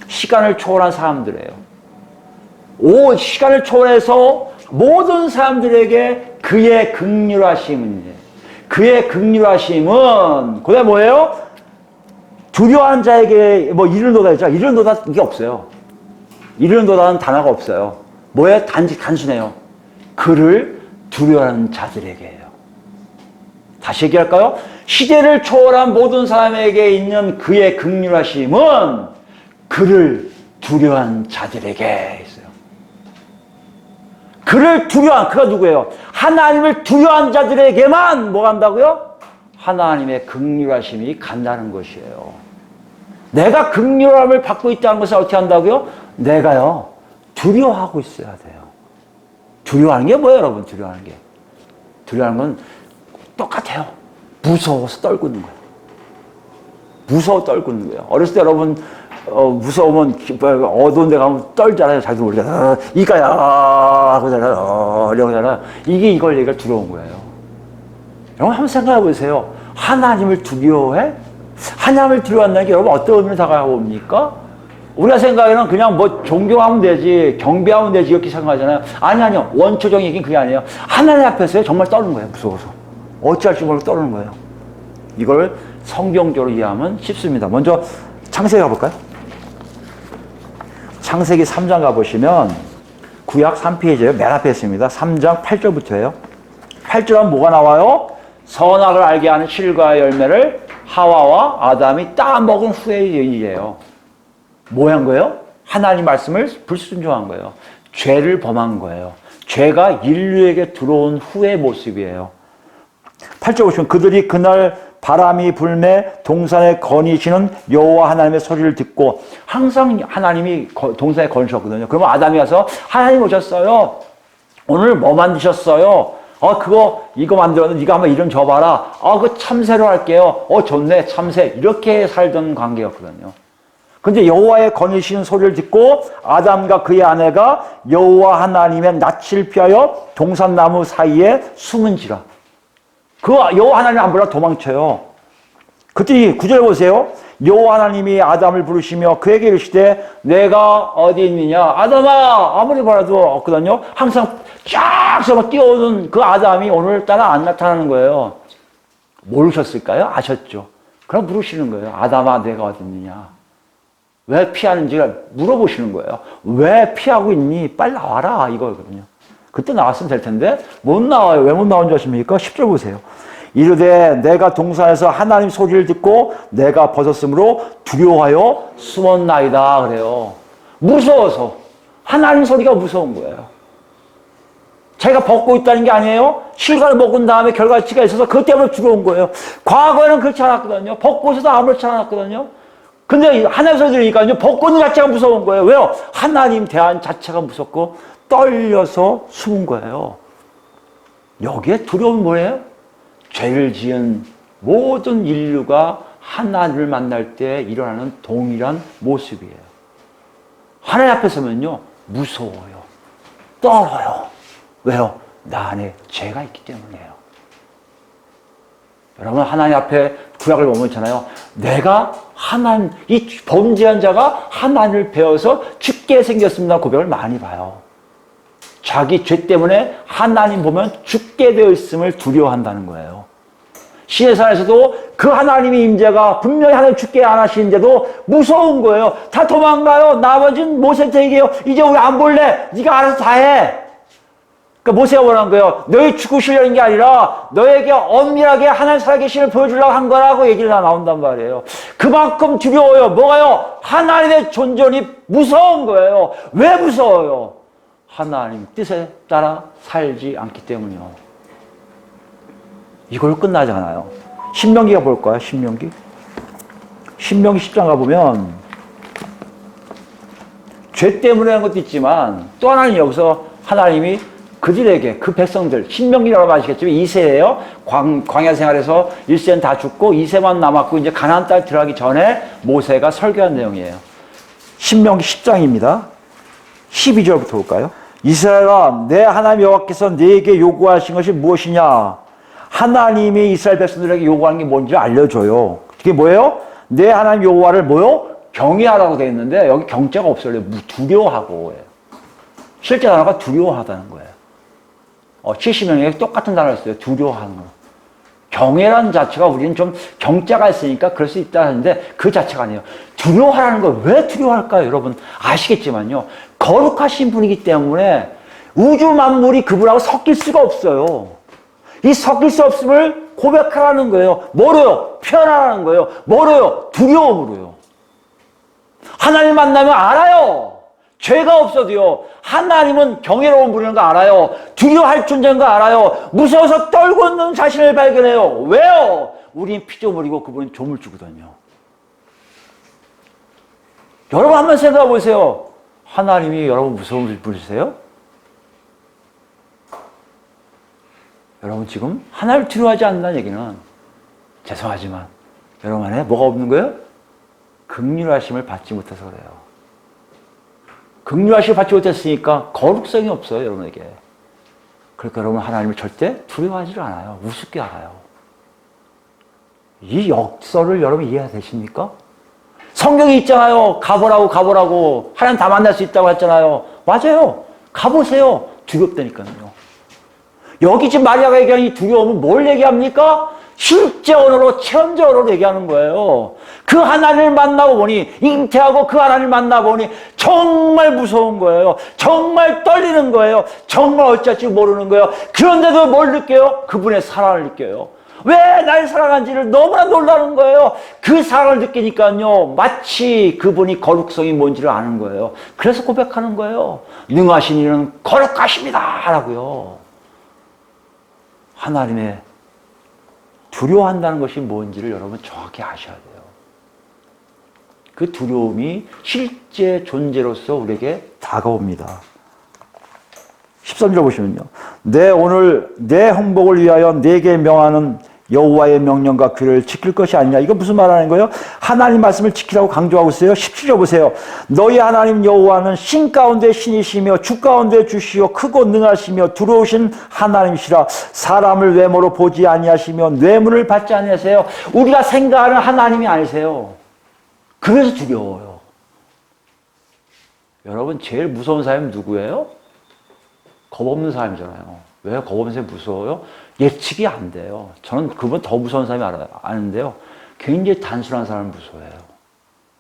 시간을 초월한 사람들이에요. 시간을 초월해서 모든 사람들에게 그의 긍휼하심은 그의 긍휼하심은 그다음에 뭐예요? 두려워하는 자에게 뭐 이르노다 했죠. 이르노다 이게 없어요. 이르노다는 단어가 없어요. 뭐예요? 단순해요. 그를 두려워하는 자들에게예요. 다시 얘기할까요? 시대를 초월한 모든 사람에게 있는 그의 긍휼하심은 그를 두려워한 자들에게 있어요. 그를 두려워한, 그가 누구예요? 하나님을 두려워한 자들에게만 뭐 간다고요? 하나님의 긍휼하심이 간다는 것이에요. 내가 긍휼함을 받고 있다는 것을 어떻게 한다고요? 내가요, 두려워하고 있어야 돼요. 두려워하는 게 뭐예요, 여러분? 두려워하는 게. 두려워하는 건 똑같아요. 무서워서 떨고 있는 거예요. 무서워 떨고 있는 거예요. 어렸을 때 여러분, 무서우면 어두운 데 가면 떨잖아요. 자기도 모르게. 이까야 하고잖아요. 이러잖아요. 이게 이걸 얘기가 두려운 거예요. 여러분 한번 생각해 보세요. 하나님을 두려워해? 하나님을 두려워한다는 게 여러분 어떤 의미로 다가옵니까? 우리가 생각에는 그냥 뭐 존경하면 되지, 경배하면 되지 이렇게 생각하잖아요. 아니요. 원초적인 얘기는 그게 아니에요. 하나님 앞에서요 정말 떠는 거예요. 무서워서. 어찌할 줄 모르고 떠는 거예요. 이걸 성경적으로 이해하면 쉽습니다. 먼저 창세기 가볼까요? 창세기 3장 가보시면 구약 3페이지예요. 맨 앞에 있습니다. 3장 8절부터예요. 8절은 뭐가 나와요? 선악을 알게 하는 실과의 열매를 하와와 아담이 따먹은 후의 일이에요. 뭐 한 거예요? 하나님 말씀을 불순종한 거예요. 죄를 범한 거예요. 죄가 인류에게 들어온 후의 모습이에요. 8절 보시면 그들이 그날 바람이 불매 동산에 거니시는 여호와 하나님의 소리를 듣고 항상 하나님이 동산에 거니셨거든요. 그러면 아담이 와서 하나님 오셨어요. 오늘 뭐 만드셨어요? 이거 만들었는데 네가 한번 이름 줘봐라. 그거 참새로 할게요. 좋네 참새. 이렇게 살던 관계였거든요. 근데 여호와의 거니시는 소리를 듣고 아담과 그의 아내가 여호와 하나님의 낯을 피하여 동산나무 사이에 숨은지라. 그 여호와 하나님 안 불러 도망쳐요. 그때 9절 보세요. 여호와 하나님이 아담을 부르시며 그에게 이르시되 내가 어디 있느냐. 아담아 아무리 봐도 없거든요. 항상 쫙 서서 뛰어오는 그 아담이 오늘따라 안 나타나는 거예요. 모르셨을까요? 아셨죠. 그럼 물으시는 거예요. 아담아 내가 어디 있느냐. 왜 피하는지를 물어보시는 거예요. 왜 피하고 있니? 빨리 나와라 이거거든요. 그때 나왔으면 될 텐데 못 나와요. 왜 못 나온 줄 아십니까? 10절 보세요. 이르되 내가 동산에서 하나님 소리를 듣고 내가 벗었으므로 두려워하여 숨었나이다 그래요. 무서워서. 하나님 소리가 무서운 거예요. 자기가 벗고 있다는 게 아니에요. 실과를 먹은 다음에 결과치가 있어서 그것 때문에 두려운 거예요. 과거에는 그렇지 않았거든요. 벗고 있어도 아무렇지 않았거든요. 근데 하나님 소리 들으니까 벗고 있는 자체가 무서운 거예요. 왜요? 하나님 대한 자체가 무섭고 떨려서 숨은 거예요. 여기에 두려움은 뭐예요? 죄를 지은 모든 인류가 하나님을 만날 때 일어나는 동일한 모습이에요. 하나님 앞에 서면요 무서워요. 떨어요. 왜요? 나 안에 죄가 있기 때문이에요. 여러분 하나님 앞에 구약을 보면 있잖아요. 내가 하나님, 이 범죄한 자가 하나님을 배워서 죽게 생겼습니다. 고백을 많이 봐요. 자기 죄 때문에 하나님 보면 죽게 되어 있음을 두려워한다는 거예요. 시내산에서도 그 하나님의 임재가 분명히 하나님 죽게 안 하시는데도 무서운 거예요. 다 도망가요. 나머지는 모세한테 얘기해요. 이제 우리 안 볼래. 네가 알아서 다 해. 그러니까 모세가 원한 거예요. 너희 죽으시려는 게 아니라 너에게 엄밀하게 하나님 살아계심을 보여주려고 한 거라고 얘기가 나온단 말이에요. 그만큼 두려워요. 뭐가요? 하나님의 존재이 무서운 거예요. 왜 무서워요? 하나님 뜻에 따라 살지 않기 때문이요. 이걸 끝나지 않아요. 신명기가 볼까요? 신명기 10장 가보면 죄 때문에 한 것도 있지만 또 하나는 여기서 하나님이 그들에게 그 백성들 신명기라고 아시겠지만 2세예요. 광야 생활에서 1세는 다 죽고 2세만 남았고 이제 가나안 땅 들어가기 전에 모세가 설교한 내용이에요. 신명기 10장입니다. 12절부터 볼까요? 이스라엘아 내 하나님 여호와께서 네게 요구하신 것이 무엇이냐? 하나님이 이스라엘 백성들에게 요구하는 게 뭔지 알려줘요. 그게 뭐예요? 내 하나님 여호와를 뭐요? 경외하라고 되어 있는데 여기 경자가 없어요. 두려워하고 실제 단어가 두려워하다는 거예요. 70명에게 똑같은 단어를 써요. 두려워하는 거. 경외란 자체가 우리는 좀 경자가 있으니까 그럴 수 있다 하는데 그 자체가 아니에요. 두려워하라는 걸 왜 두려워할까요? 여러분 아시겠지만요. 거룩하신 분이기 때문에 우주 만물이 그분하고 섞일 수가 없어요. 이 섞일 수 없음을 고백하라는 거예요. 뭐로요? 표현하라는 거예요. 뭐로요? 두려움으로요. 하나님 만나면 알아요. 죄가 없어도요. 하나님은 경외로운 분인 거 알아요. 두려워할 존재인 거 알아요. 무서워서 떨고 있는 자신을 발견해요. 왜요? 우린 피조물이고 그분은 조물주거든요. 여러분 한번 생각해 보세요. 하나님이 여러분 무서운 분이세요? 여러분 지금 하나님을 두려워하지 않는다는 얘기는 죄송하지만 여러분 안에 뭐가 없는 거예요? 긍휼하심을 받지 못해서 그래요. 긍휼하심을 받지 못했으니까 거룩성이 없어요, 여러분에게. 그러니까 여러분 하나님을 절대 두려워하지 않아요. 우습게 알아요. 이 역설을 여러분 이해되십니까? 성경에 있잖아요. 가보라고 하나님 다 만날 수 있다고 했잖아요. 맞아요. 가보세요. 두렵다니까요. 여기 지금 마리아가 얘기하는 이 두려움은 뭘 얘기합니까? 실제 언어로 체험적으로 얘기하는 거예요. 그 하나님을 만나고 보니 잉태하고 그 하나님을 만나보니 정말 무서운 거예요. 정말 떨리는 거예요. 정말 어찌할지 모르는 거예요. 그런데도 뭘 느껴요? 그분의 사랑을 느껴요. 왜 날 사랑한지를 너무나 놀라는 거예요. 그 사랑을 느끼니까요 마치 그분이 거룩성이 뭔지를 아는 거예요. 그래서 고백하는 거예요. 능하신 이는 거룩하십니다 라고요. 하나님의 두려워한다는 것이 뭔지를 여러분 정확히 아셔야 돼요. 그 두려움이 실제 존재로서 우리에게 다가옵니다. 13절 보시면요. 오늘 내 행복을 위하여 내게 명하는 여호와의 명령과 규례를 지킬 것이 아니냐. 이거 무슨 말하는 거예요? 하나님 말씀을 지키라고 강조하고 있어요. 17절 보세요. 너희 하나님 여호와는 신 가운데 신이시며 주 가운데 주시오 크고 능하시며 두려우신 하나님이시라. 사람을 외모로 보지 아니하시며 뇌물을 받지 아니하세요. 우리가 생각하는 하나님이 아니세요. 그래서 두려워요. 여러분 제일 무서운 사람이 누구예요? 겁 없는 사람이잖아요. 왜 겁 없는 사람이 무서워요? 예측이 안 돼요. 저는 그분 더 무서운 사람이 아는데요. 굉장히 단순한 사람을 무서워해요.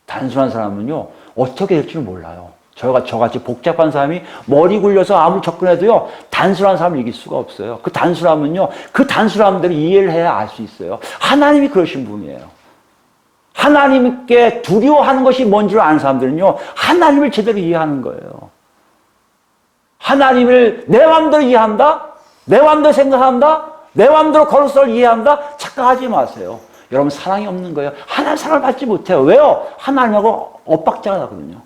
단순한 사람은요, 어떻게 될지 몰라요. 저같이 복잡한 사람이 머리 굴려서 아무리 접근해도요, 단순한 사람을 이길 수가 없어요. 그 단순함은요, 그 단순함들을 이해를 해야 알 수 있어요. 하나님이 그러신 분이에요. 하나님께 두려워하는 것이 뭔지를 아는 사람들은요, 하나님을 제대로 이해하는 거예요. 하나님을 내 마음대로 이해한다? 내 마음대로 생각한다? 내 마음대로 거룩성을 이해한다? 착각하지 마세요. 여러분 사랑이 없는 거예요. 하나님 사랑을 받지 못해요. 왜요? 하나님하고 엇박자가 나거든요.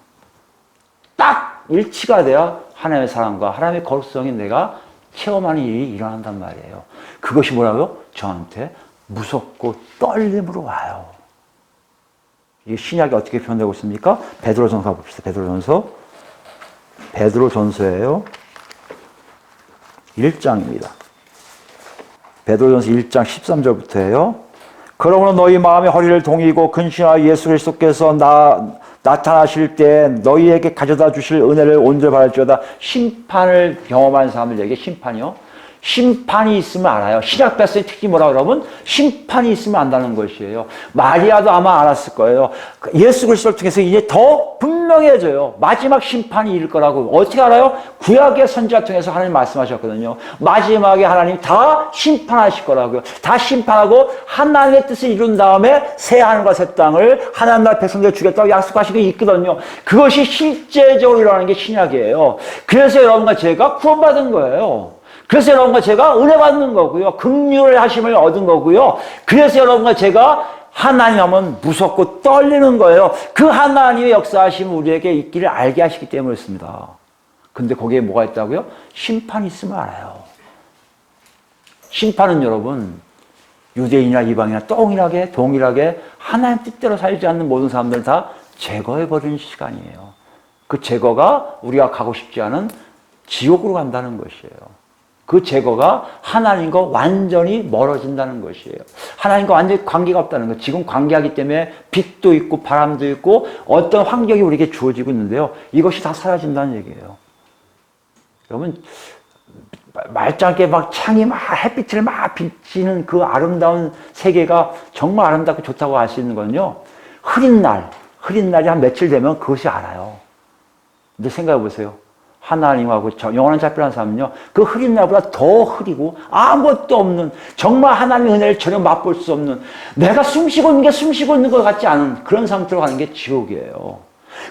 딱 일치가 돼야 하나님의 사랑과 하나님의 거룩성이 내가 체험하는 일이 일어난단 말이에요. 그것이 뭐라고요? 저한테 무섭고 떨림으로 와요. 이게 신약이 어떻게 표현되고 있습니까? 베드로전서 가봅시다. 베드로전서예요. 1장입니다. 베드로전서 1장 13절부터예요. 그러므로 너희 마음의 허리를 동이고 근신하여 예수 그리스도께서 나타나실 때 너희에게 가져다 주실 은혜를 온전히 바랄지어다. 심판을 경험한 사람들에게 심판이요. 심판이 있으면 알아요. 신약 백성의 특징이 뭐라고 여러분? 심판이 있으면 안다는 것이에요. 마리아도 아마 알았을 거예요. 예수 그리스도를 통해서 이제 더 분명해져요. 마지막 심판이 이를 거라고. 어떻게 알아요? 구약의 선지자 통해서 하나님 말씀하셨거든요. 마지막에 하나님 다 심판하실 거라고요. 다 심판하고 하나님의 뜻을 이룬 다음에 새 하늘과 새 땅을 하나님 나라 백성들에게 주겠다고 약속하신 게 있거든요. 그것이 실제적으로 일어나는 게 신약이에요. 그래서 여러분과 제가 구원받은 거예요. 그래서 여러분과 제가 은혜 받는 거고요. 긍휼의 하심을 얻은 거고요. 그래서 여러분과 제가 하나님 하면 무섭고 떨리는 거예요. 그 하나님의 역사하심을 우리에게 있기를 알게 하시기 때문이었습니다. 근데 거기에 뭐가 있다고요? 심판이 있으면 알아요. 심판은 여러분 유대인이나 이방인이나 동일하게 하나님 뜻대로 살지 않는 모든 사람들을 다 제거해버리는 시간이에요. 그 제거가 우리가 가고 싶지 않은 지옥으로 간다는 것이에요. 그 제거가 하나님과 완전히 멀어진다는 것이에요. 하나님과 완전히 관계가 없다는 것. 지금 관계하기 때문에 빛도 있고 바람도 있고 어떤 환경이 우리에게 주어지고 있는데요. 이것이 다 사라진다는 얘기예요. 여러분 말짱하게 막 창이 막 햇빛을 막 비치는 그 아름다운 세계가 정말 아름답고 좋다고 알 수 있는 건요. 흐린 날이 한 며칠 되면 그것이 알아요. 근데 생각해 보세요. 하나님하고 영원한 작별한 사람은요, 그 흐린 날보다 더 흐리고 아무것도 없는, 정말 하나님의 은혜를 전혀 맛볼 수 없는, 내가 숨쉬고 있는 게 숨쉬고 있는 것 같지 않은 그런 상태로 가는 게 지옥이에요.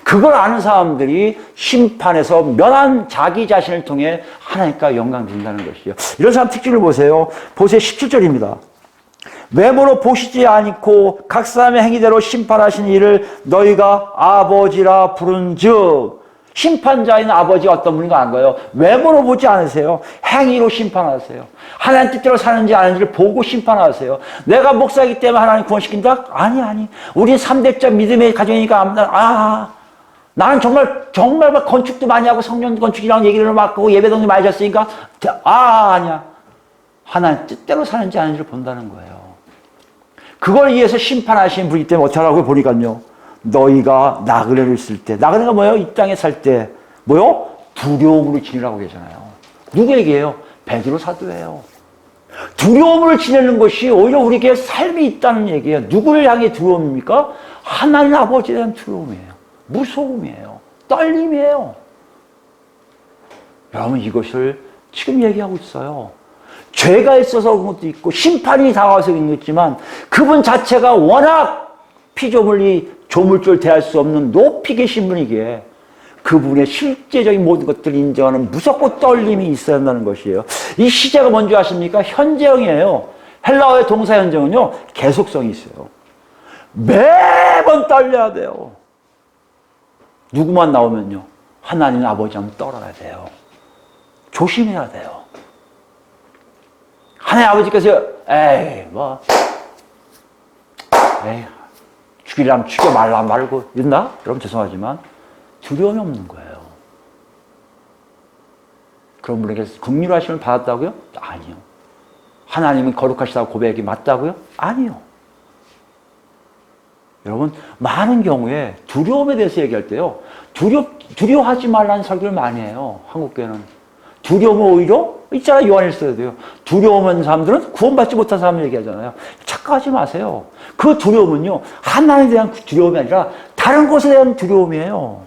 그걸 아는 사람들이 심판에서 면한 자기 자신을 통해 하나님과 영광 드린다는 것이죠. 이런 사람 특징을 보세요. 보세요. 17절입니다. 외모로 보시지 않고 각 사람의 행위대로 심판하신 이를 너희가 아버지라 부른즉, 심판자인 아버지가 어떤 분인가 아는 거예요. 외모로 보지 않으세요. 행위로 심판하세요. 하나님 뜻대로 사는지 아닌지를 보고 심판하세요. 내가 목사이기 때문에 하나님 구원시킨다? 아니. 우리 3대적 믿음의 가정이니까, 나는 정말 막 건축도 많이 하고 성령 건축이라는 얘기를 막 하고 예배동이 많이 졌으니까, 아니야. 하나님 뜻대로 사는지 아닌지를 본다는 거예요. 그걸 위해서 심판하신 분이기 때문에 어떻게 하라고 보니까요. 너희가 나그네를 쓸 때, 나그네가 뭐예요? 이 땅에 살 때 뭐요? 두려움으로 지내라고 계잖아요. 누구 얘기예요? 베드로 사도예요. 두려움을 지내는 것이 오히려 우리에게 삶이 있다는 얘기예요. 누구를 향해 두려움입니까? 하나님 아버지에 대한 두려움이에요. 무서움이에요. 떨림이에요. 여러분, 이것을 지금 얘기하고 있어요. 죄가 있어서 그런 것도 있고 심판이 다가와서 그런 것도 있지만, 그분 자체가 워낙 피조물이 조물줄 대할 수 없는 높이 계신 분이기에 그분의 실제적인 모든 것들을 인정하는 무섭고 떨림이 있어야 한다는 것이에요. 이 시제가 뭔지 아십니까? 현재형이에요. 헬라어의 동사 현재형은요, 계속성이 있어요. 매번 떨려야 돼요. 누구만 나오면요, 하나님 아버지 하면 떨어야 돼요. 조심해야 돼요. 하나님 아버지께서 죽이려면 죽여 말고 있나? 여러분 죄송하지만 두려움이 없는 거예요. 그런 분에게 긍휼하심을 받았다고요? 아니요. 하나님은 거룩하시다고 고백이 맞다고요? 아니요. 여러분, 많은 경우에 두려움에 대해서 얘기할 때요, 두려워하지 말라는 설교를 많이 해요. 한국교회는. 두려움은 오히려 있잖아요. 요한일서에도요. 두려움한 사람들은 구원받지 못한 사람을 얘기하잖아요. 착각하지 마세요. 그 두려움은요, 하나님에 대한 두려움이 아니라 다른 것에 대한 두려움이에요.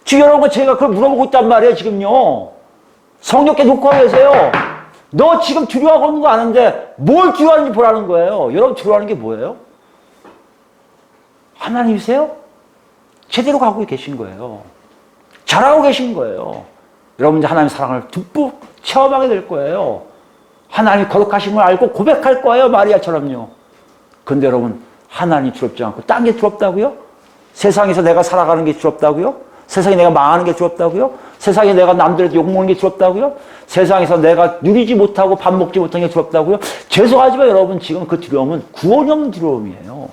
지금 여러분, 제가 그걸 물어보고 있단 말이에요. 지금요. 성령께 놓고 계세요. 너 지금 두려워하고 있는 거 아는데 뭘 두려워하는지 보라는 거예요. 여러분, 두려워하는 게 뭐예요? 하나님이세요? 제대로 가고 계신 거예요. 잘하고 계신 거예요. 여러분, 하나님의 사랑을 듬뿍 체험하게 될 거예요. 하나님이 거룩하신 걸 알고 고백할 거예요. 마리아처럼요. 근데 여러분, 하나님이 두렵지 않고 딴 게 두렵다고요? 세상에서 내가 살아가는 게 두렵다고요? 세상에 내가 망하는 게 두렵다고요? 세상에 내가 남들한테 욕먹는 게 두렵다고요? 세상에서 내가 누리지 못하고 밥 먹지 못하는 게 두렵다고요? 죄송하지만 여러분, 지금 그 두려움은 구원이 없는 두려움이에요.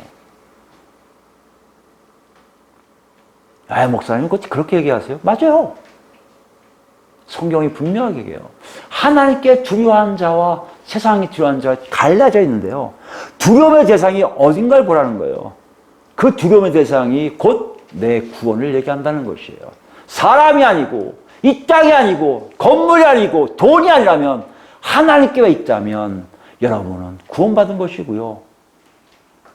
목사님 그렇게 얘기하세요? 맞아요. 성경이 분명하게 얘기해요. 하나님께 두려워하는 자와 세상에 두려워하는 자가 갈라져 있는데요. 두려움의 대상이 어딘가를 보라는 거예요. 그 두려움의 대상이 곧 내 구원을 얘기한다는 것이에요. 사람이 아니고, 이 땅이 아니고, 건물이 아니고, 돈이 아니라면, 하나님께 있다면 여러분은 구원받은 것이고요.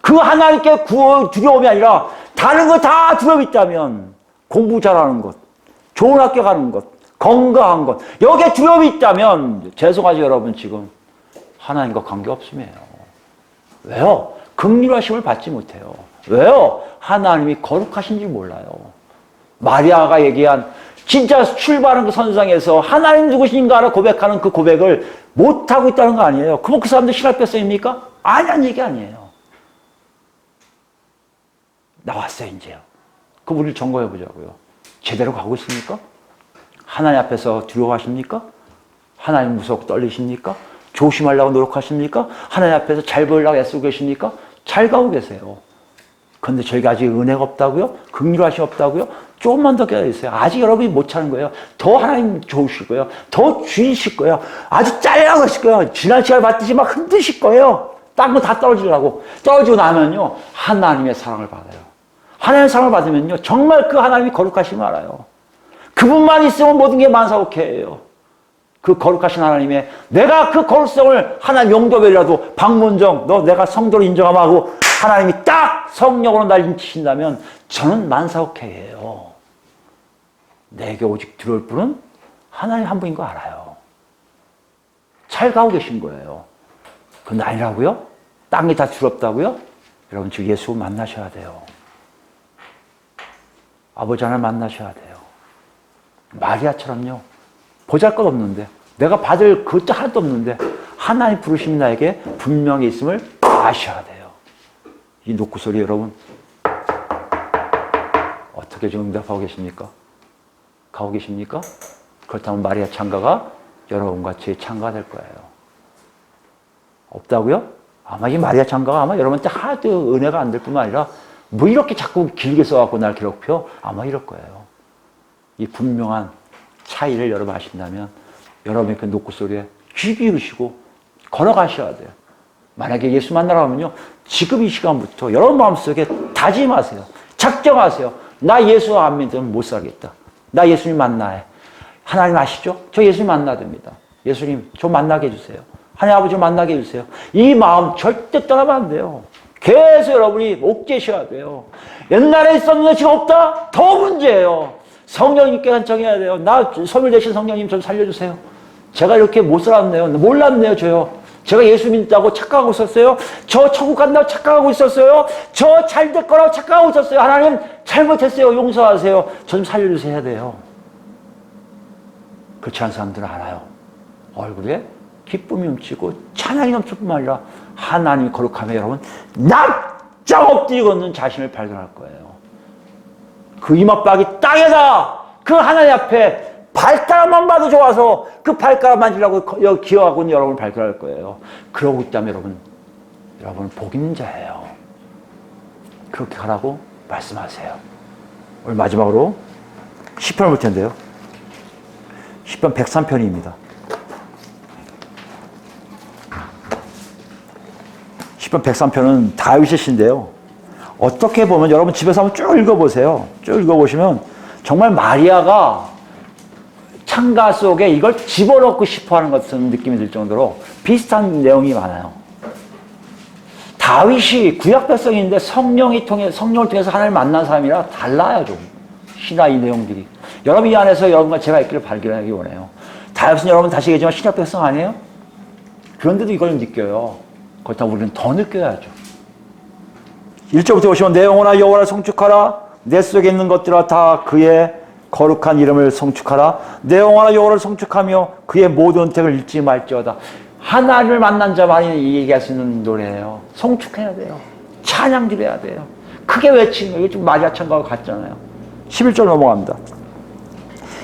그 하나님께 두려움이 아니라 다른 거 다 두려움이 있다면, 공부 잘하는 것, 좋은 학교 가는 것, 건강한 것, 여기에 두려움이 있다면 죄송하지 여러분, 지금 하나님과 관계없음이에요. 왜요? 긍휼하심을 받지 못해요. 왜요? 하나님이 거룩하신지 몰라요. 마리아가 얘기한 진짜 출발하는 그 선상에서 하나님 누구신가를 고백하는 그 고백을 못하고 있다는 거 아니에요. 그럼 그 사람들 신할 백성입니까? 아니란 얘기 아니에요. 나왔어요, 이제요. 그 우리를 점검해 보자고요. 제대로 가고 있습니까? 하나님 앞에서 두려워하십니까? 하나님 무섭고 떨리십니까? 조심하려고 노력하십니까? 하나님 앞에서 잘 보이려고 애쓰고 계십니까? 잘 가고 계세요. 그런데 저희가 아직 은혜가 없다고요? 긍휼하심 없다고요? 조금만 더 기다리세요. 아직 여러분이 못 찾는 거예요. 더 하나님 좋으실 거예요. 더 주이실 거예요. 아주 잘나고 하실 거예요. 지난 시간에 봤듯이 막 흔드실 거예요. 딴 거 다 떨어지려고. 떨어지고 나면요, 하나님의 사랑을 받아요. 하나님의 사랑을 받으면요, 정말 그 하나님이 거룩하심을 알아요. 그분만 있으면 모든 게 만사오케이예요. 그 거룩하신 하나님의 내가 그 거룩성을 하나님 용도별이라도 박문정 너 내가 성도로 인정하고 하나님이 딱 성령으로 날 인치신다면 저는 만사오케이예요. 내게 오직 들어올 분은 하나님 한 분인 거 알아요. 잘 가고 계신 거예요. 그건 아니라고요? 땅이 다 두렵다고요? 여러분 주 예수 만나셔야 돼요. 아버지 하나님 만나셔야 돼요. 마리아처럼요. 보잘것없는데 내가 받을 것도 하나도 없는데 하나님 부르심이 나에게 분명히 있음을 아셔야 돼요. 이 노크 소리 여러분 어떻게 지금 응답하고 계십니까? 가고 계십니까? 그렇다면 마리아 창가가 여러분과 제 창가가 될 거예요. 없다고요? 아마 이 마리아 창가가 아마 여러분한테 하도 은혜가 안 될 뿐만 아니라 뭐 이렇게 자꾸 길게 써갖고 날 괴롭혀? 아마 이럴 거예요. 이 분명한 차이를 여러분 아신다면 여러분의 그 노크 소리에 귀 기울이시고 걸어가셔야 돼요. 만약에 예수 만나러 가면요. 지금 이 시간부터 여러분 마음속에 다짐하세요. 작정하세요. 나 예수 안 믿으면 못 살겠다. 나 예수님 만나야 해. 하나님 아시죠? 저 예수님 만나야 됩니다. 예수님 저 만나게 해주세요. 하나님 아버지 만나게 해주세요. 이 마음 절대 떠나면 안 돼요. 계속 여러분이 옥죄셔야 돼요. 옛날에 있었는데 지금 없다? 더 문제예요. 성령님께 간청해야 돼요. 나 소멸 되신 성령님 좀 살려주세요. 제가 이렇게 못 살았네요. 몰랐네요, 저요. 제가 예수 믿다고 착각하고 있었어요. 저 천국 간다고 착각하고 있었어요. 저 잘 될 거라고 착각하고 있었어요. 하나님 잘못했어요. 용서하세요. 저 좀 살려주세요 해야 돼요. 그렇지 않은 사람들은 알아요. 얼굴에 기쁨이 넘치고 찬양이 넘칠 뿐만 아니라 하나님이 거룩하면 여러분 납작 엎드리고 걷는 자신을 발견할 거예요. 그 이맛박이 땅에다 그 하나님 앞에 발가락만 봐도 좋아서 그 발가락 만지려고 기어하고 있는 여러분을 발견할 거예요. 그러고 있다면 여러분은 복 있는 자예요. 그렇게 하라고 말씀하세요. 오늘 마지막으로 시편을 볼 텐데요. 시편 103편입니다. 시편 103편은 다윗의 시인데요. 어떻게 보면 여러분 집에서 한번 쭉 읽어보세요. 쭉 읽어보시면 정말 마리아가 창가 속에 이걸 집어넣고 싶어 하는 것 같은 느낌이 들 정도로 비슷한 내용이 많아요. 다윗이 구약 백성인데 성령을 통해서 하나님을 만난 사람이라 달라요, 좀. 신화 이 내용들이. 여러분 이 안에서 여러분과 제가 있기를 발견하기 원해요. 다윗은 여러분 다시 얘기하지만 신약 백성 아니에요? 그런데도 이걸 느껴요. 그렇다고 우리는 더 느껴야죠. 1절부터 보시면 내 영혼아 여호와를 송축하라. 내 속에 있는 것들아 다 그의 거룩한 이름을 송축하라. 내 영혼아 여호와를 송축하며 그의 모든 은택을 잊지 말지어다. 하나님을 만난 자만이 얘기할 수 있는 노래예요. 송축해야 돼요. 찬양 드려야 돼요. 크게 외치는 거예요. 이게 좀 마리아 창가와 같잖아요. 11절 넘어갑니다.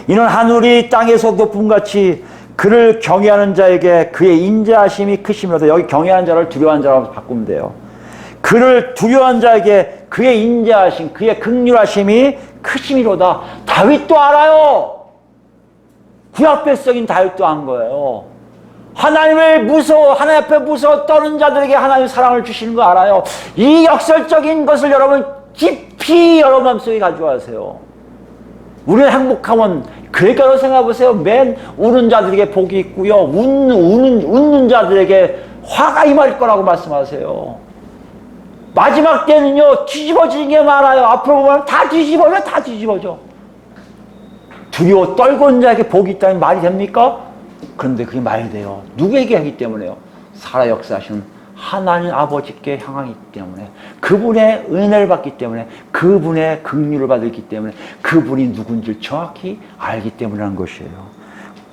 이는 하늘이 땅에서 높음같이 그를 경외하는 자에게 그의 인자하심이 크심이로다. 여기 경외하는 자를 두려워하는 자라고 바꾸면 돼요. 그를 두려워하는 자에게 그의 인자하심, 그의 긍휼하심이 크심이로다. 다윗도 알아요. 구약 백성인 다윗도 안 거예요. 하나님을 하나님 앞에 무서워 떠는 자들에게 하나님 사랑을 주시는 거 알아요. 이 역설적인 것을 여러분 깊이 여러분 마음속에 가져가세요. 우리는 행복하면 그러니까 생각해보세요. 맨 우는 자들에게 복이 있고요. 웃는 자들에게 화가 임할 거라고 말씀하세요. 마지막 때는요. 뒤집어지는 게 많아요. 앞으로 보면 다 뒤집어져. 두려워 떨고 자에게 복이 있다는 말이 됩니까? 그런데 그게 말이 돼요. 누구에게 하기 때문에요? 살아 역사하시는 하나님 아버지께 향하기 때문에, 그분의 은혜를 받기 때문에, 그분의 긍휼을 받기 때문에, 그분이 누군지 정확히 알기 때문이라는 것이에요.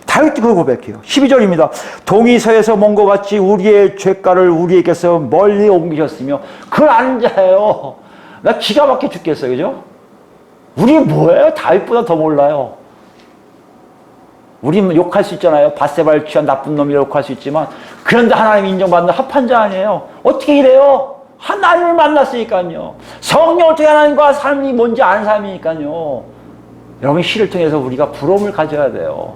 다윗도 그걸 고백해요. 12절입니다. 동이 서에서 먼 것 같이 우리의 죄가를 우리에게서 멀리 옮기셨으며, 그걸 아는 자예요. 나 기가 막혀 죽겠어요. 그죠? 우리 뭐예요? 다윗보다 더 몰라요. 우리는 욕할 수 있잖아요. 밧세바를 취한 나쁜 놈이라고 욕할 수 있지만, 그런데 하나님 인정받는 합한 자 아니에요. 어떻게 이래요? 하나님을 만났으니까요. 성령을 통해 하나님과 삶이 뭔지 아는 사람이니까요. 여러분 시를 통해서 우리가 부러움을 가져야 돼요.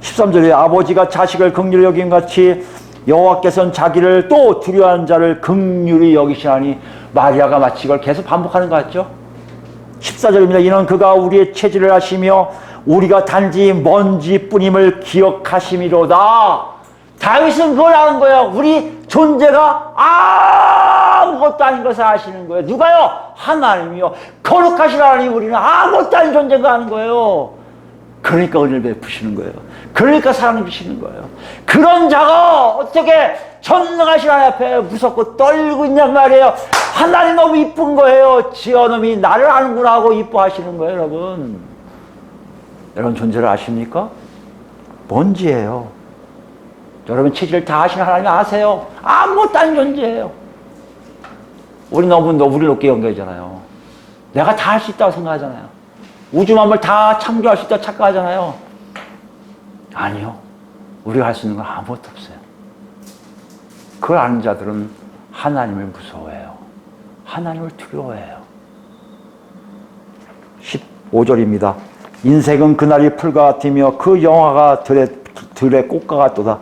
13절에 아버지가 자식을 긍휼히 여긴 같이 여호와께서는 자기를 또 두려워하는 자를 긍휼히 여기시나니, 마리아가 마치 이걸 계속 반복하는 것 같죠? 14절입니다. 이는 그가 우리의 체질을 아시며 우리가 단지 먼지뿐임을 기억하심이로다. 다윗은 그걸 아는 거예요. 우리 존재가 아무것도 아닌 것을 아시는 거예요. 누가요? 하나님이요. 거룩하신 하나님, 우리는 아무것도 아닌 존재가 아는 거예요. 그러니까 은혜를 베푸시는 거예요. 그러니까 사랑을 주시는 거예요. 그런 자가 어떻게 전능하신 하나님 앞에 무섭고 떨고 있냔 말이에요. 하나님 너무 이쁜 거예요. 지어놈이 나를 아는구나 하고 이뻐하시는 거예요, 여러분. 여러분 존재를 아십니까? 먼지예요. 여러분 체질을 다 아시는 하나님 아세요? 아무것도 아닌 존재예요. 우리 너무 우리를 높게 연결하잖아요. 내가 다 할 수 있다고 생각하잖아요. 우주 만물 다 창조할 수 있다고 착각하잖아요. 아니요. 우리가 할 수 있는 건 아무것도 없어요. 그걸 아는 자들은 하나님을 무서워해요. 하나님을 두려워해요. 15절입니다. 인생은 그날이 풀과 같으며 그 영화가 들의 꽃과 같도다.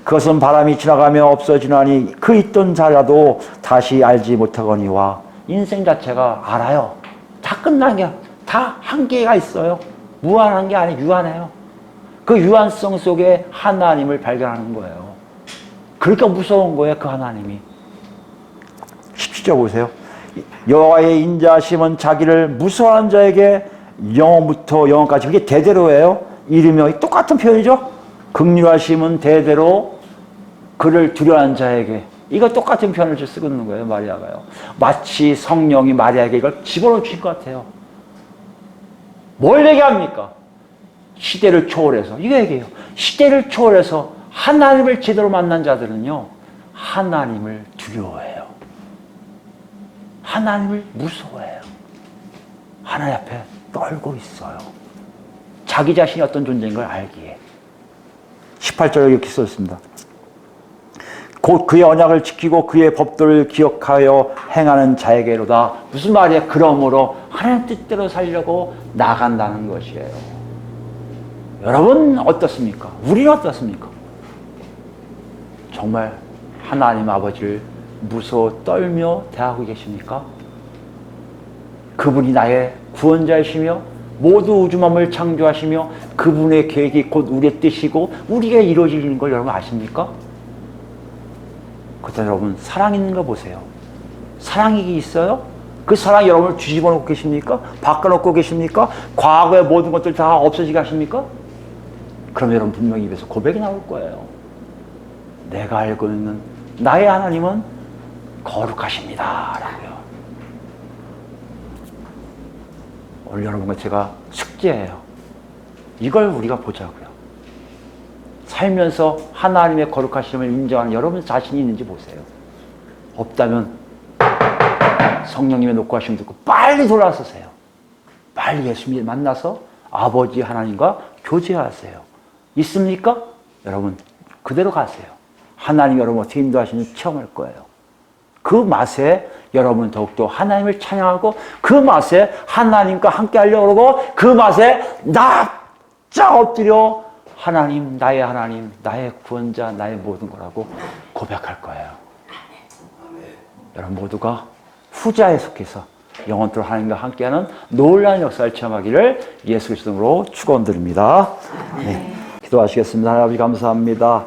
그것은 바람이 지나가며 없어지나니 그 있던 자라도 다시 알지 못하거니와. 인생 자체가 알아요. 다 끝난 게 다 한계가 있어요. 무한한 게 아니에요. 유한해요. 그 유한성 속에 하나님을 발견하는 거예요. 그러니까 무서운 거예요. 그 하나님이. 17절 보세요. 여호와의 인자하심은 자기를 무서워하는 자에게 영원부터 영원까지, 그게 대대로예요. 이르며 똑같은 표현이죠. 긍휼하심은 대대로 그를 두려워하는 자에게. 이거 똑같은 표현을 쓰고 있는 거예요. 마리아가요. 마치 성령이 마리아에게 이걸 집어넣어 주신 것 같아요. 뭘 얘기합니까? 시대를 초월해서. 이거 얘기해요. 시대를 초월해서 하나님을 제대로 만난 자들은요, 하나님을 두려워해요. 하나님을 무서워해요. 하나님 앞에 떨고 있어요. 자기 자신이 어떤 존재인 걸 알기에. 18절에 이렇게 써있습니다. 곧 그의 언약을 지키고 그의 법도를 기억하여 행하는 자에게로다. 무슨 말이에요? 그러므로 하나님 뜻대로 살려고 나간다는 것이에요. 여러분 어떻습니까? 우리는 어떻습니까? 정말 하나님 아버지를 무서워 떨며 대하고 계십니까? 그분이 나의 구원자이시며 모두 우주 만물을 창조하시며 그분의 계획이 곧 우리의 뜻이고 우리가 이루어지는 걸 여러분 아십니까? 그렇다면 여러분 사랑 있는 거 보세요. 사랑이 있어요? 그 사랑이 여러분을 뒤집어 놓고 계십니까? 바꿔놓고 계십니까? 과거의 모든 것들 다 없어지게 하십니까? 그럼 여러분 분명히 입에서 고백이 나올 거예요. 내가 알고 있는 나의 하나님은 거룩하십니다 라고요. 오늘 여러분과 제가 숙제예요. 이걸 우리가 보자고요. 살면서 하나님의 거룩하심을 인정하는 여러분 자신이 있는지 보세요. 없다면 성령님의 녹화하심을 듣고 빨리 돌아서세요. 빨리 예수님 만나서 아버지 하나님과 교제하세요. 있습니까? 여러분 그대로 가세요. 하나님 여러분 어떻게 인도하시는지 체험할 거예요. 그 맛에 여러분 더욱더 하나님을 찬양하고 그 맛에 하나님과 함께 하려고 그러고 그 맛에 납작 엎드려 하나님, 나의 구원자, 나의 모든 거라고 고백할 거예요. 여러분 모두가 후자에 속해서 영원토록 하나님과 함께하는 놀라운 역사를 체험하기를 예수 그리스도로 축원드립니다. 네, 기도하시겠습니다. 하나님 아버지 감사합니다.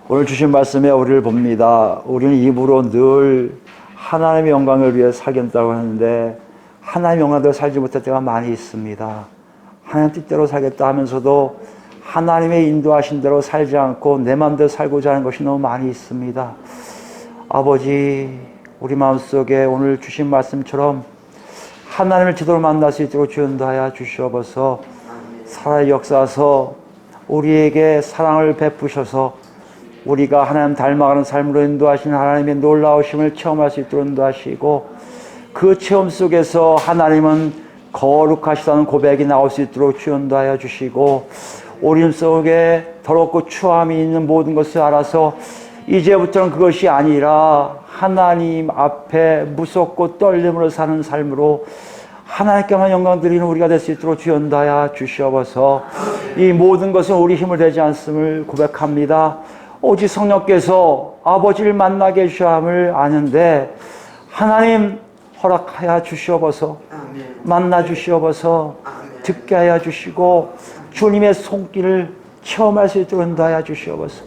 오늘 주신 말씀에 우리를 봅니다. 우리는 입으로 늘 하나님의 영광을 위해 살겠다고 하는데 하나님의 영광대로 살지 못할 때가 많이 있습니다. 하나님 뜻대로 살겠다 하면서도 하나님의 인도하신 대로 살지 않고 내 마음대로 살고자 하는 것이 너무 많이 있습니다. 아버지, 우리 마음속에 오늘 주신 말씀처럼 하나님을 제대로 만날 수 있도록 주인도하여 주시옵소서. 살아 역사하서 우리에게 사랑을 베푸셔서 우리가 하나님 닮아가는 삶으로 인도하시는 하나님의 놀라우심을 체험할 수 있도록 인도하시고 그 체험 속에서 하나님은 거룩하시다는 고백이 나올 수 있도록 주인도하여 주시고 우리 속에 더럽고 추함이 있는 모든 것을 알아서 이제부터는 그것이 아니라 하나님 앞에 무섭고 떨림으로 사는 삶으로 하나님께만 영광 드리는 우리가 될 수 있도록 주연다야 주시옵소서. 이 모든 것은 우리 힘을 대지 않음을 고백합니다. 오직 성령께서 아버지를 만나게 해주셔야 함을 아는데 하나님 허락하여 주시옵소서. 만나 주시옵소서. 듣게 하여 주시고 주님의 손길을 체험할 수 있도록 인도하여 주시옵소서.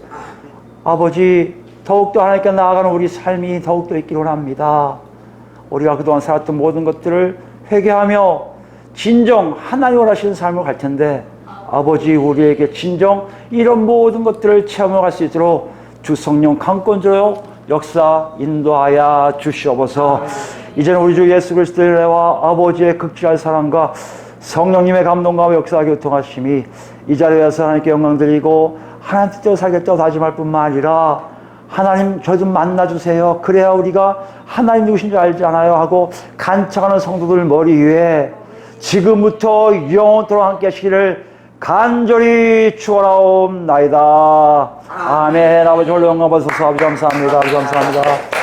아버지, 더욱더 하나님께 나아가는 우리 삶이 더욱더 있기를 원합니다. 우리가 그동안 살았던 모든 것들을 회개하며 진정 하나님 원하시는 삶을 갈 텐데, 아버지, 우리에게 진정 이런 모든 것들을 체험할 수 있도록 주 성령 강권적으로 역사 인도하여 주시옵소서. 이제는 우리 주 예수 그리스도의 은혜와 아버지의 극진한 사랑과 성령님의 감동과 역사와 교통하심이 이 자리에서 하나님께 영광 드리고 하나님 뜻대로 살겠다고 다짐할 뿐만 아니라, 하나님 저 좀 만나주세요, 그래야 우리가 하나님 누구신지 알잖아요 하고 간청하는 성도들 머리 위에 지금부터 영원토록 함께 하시기를 간절히 축원하옵나이다. 아멘. 아버지 홀로 영광 받으소서. 아버지 감사합니다. 아버지 감사합니다.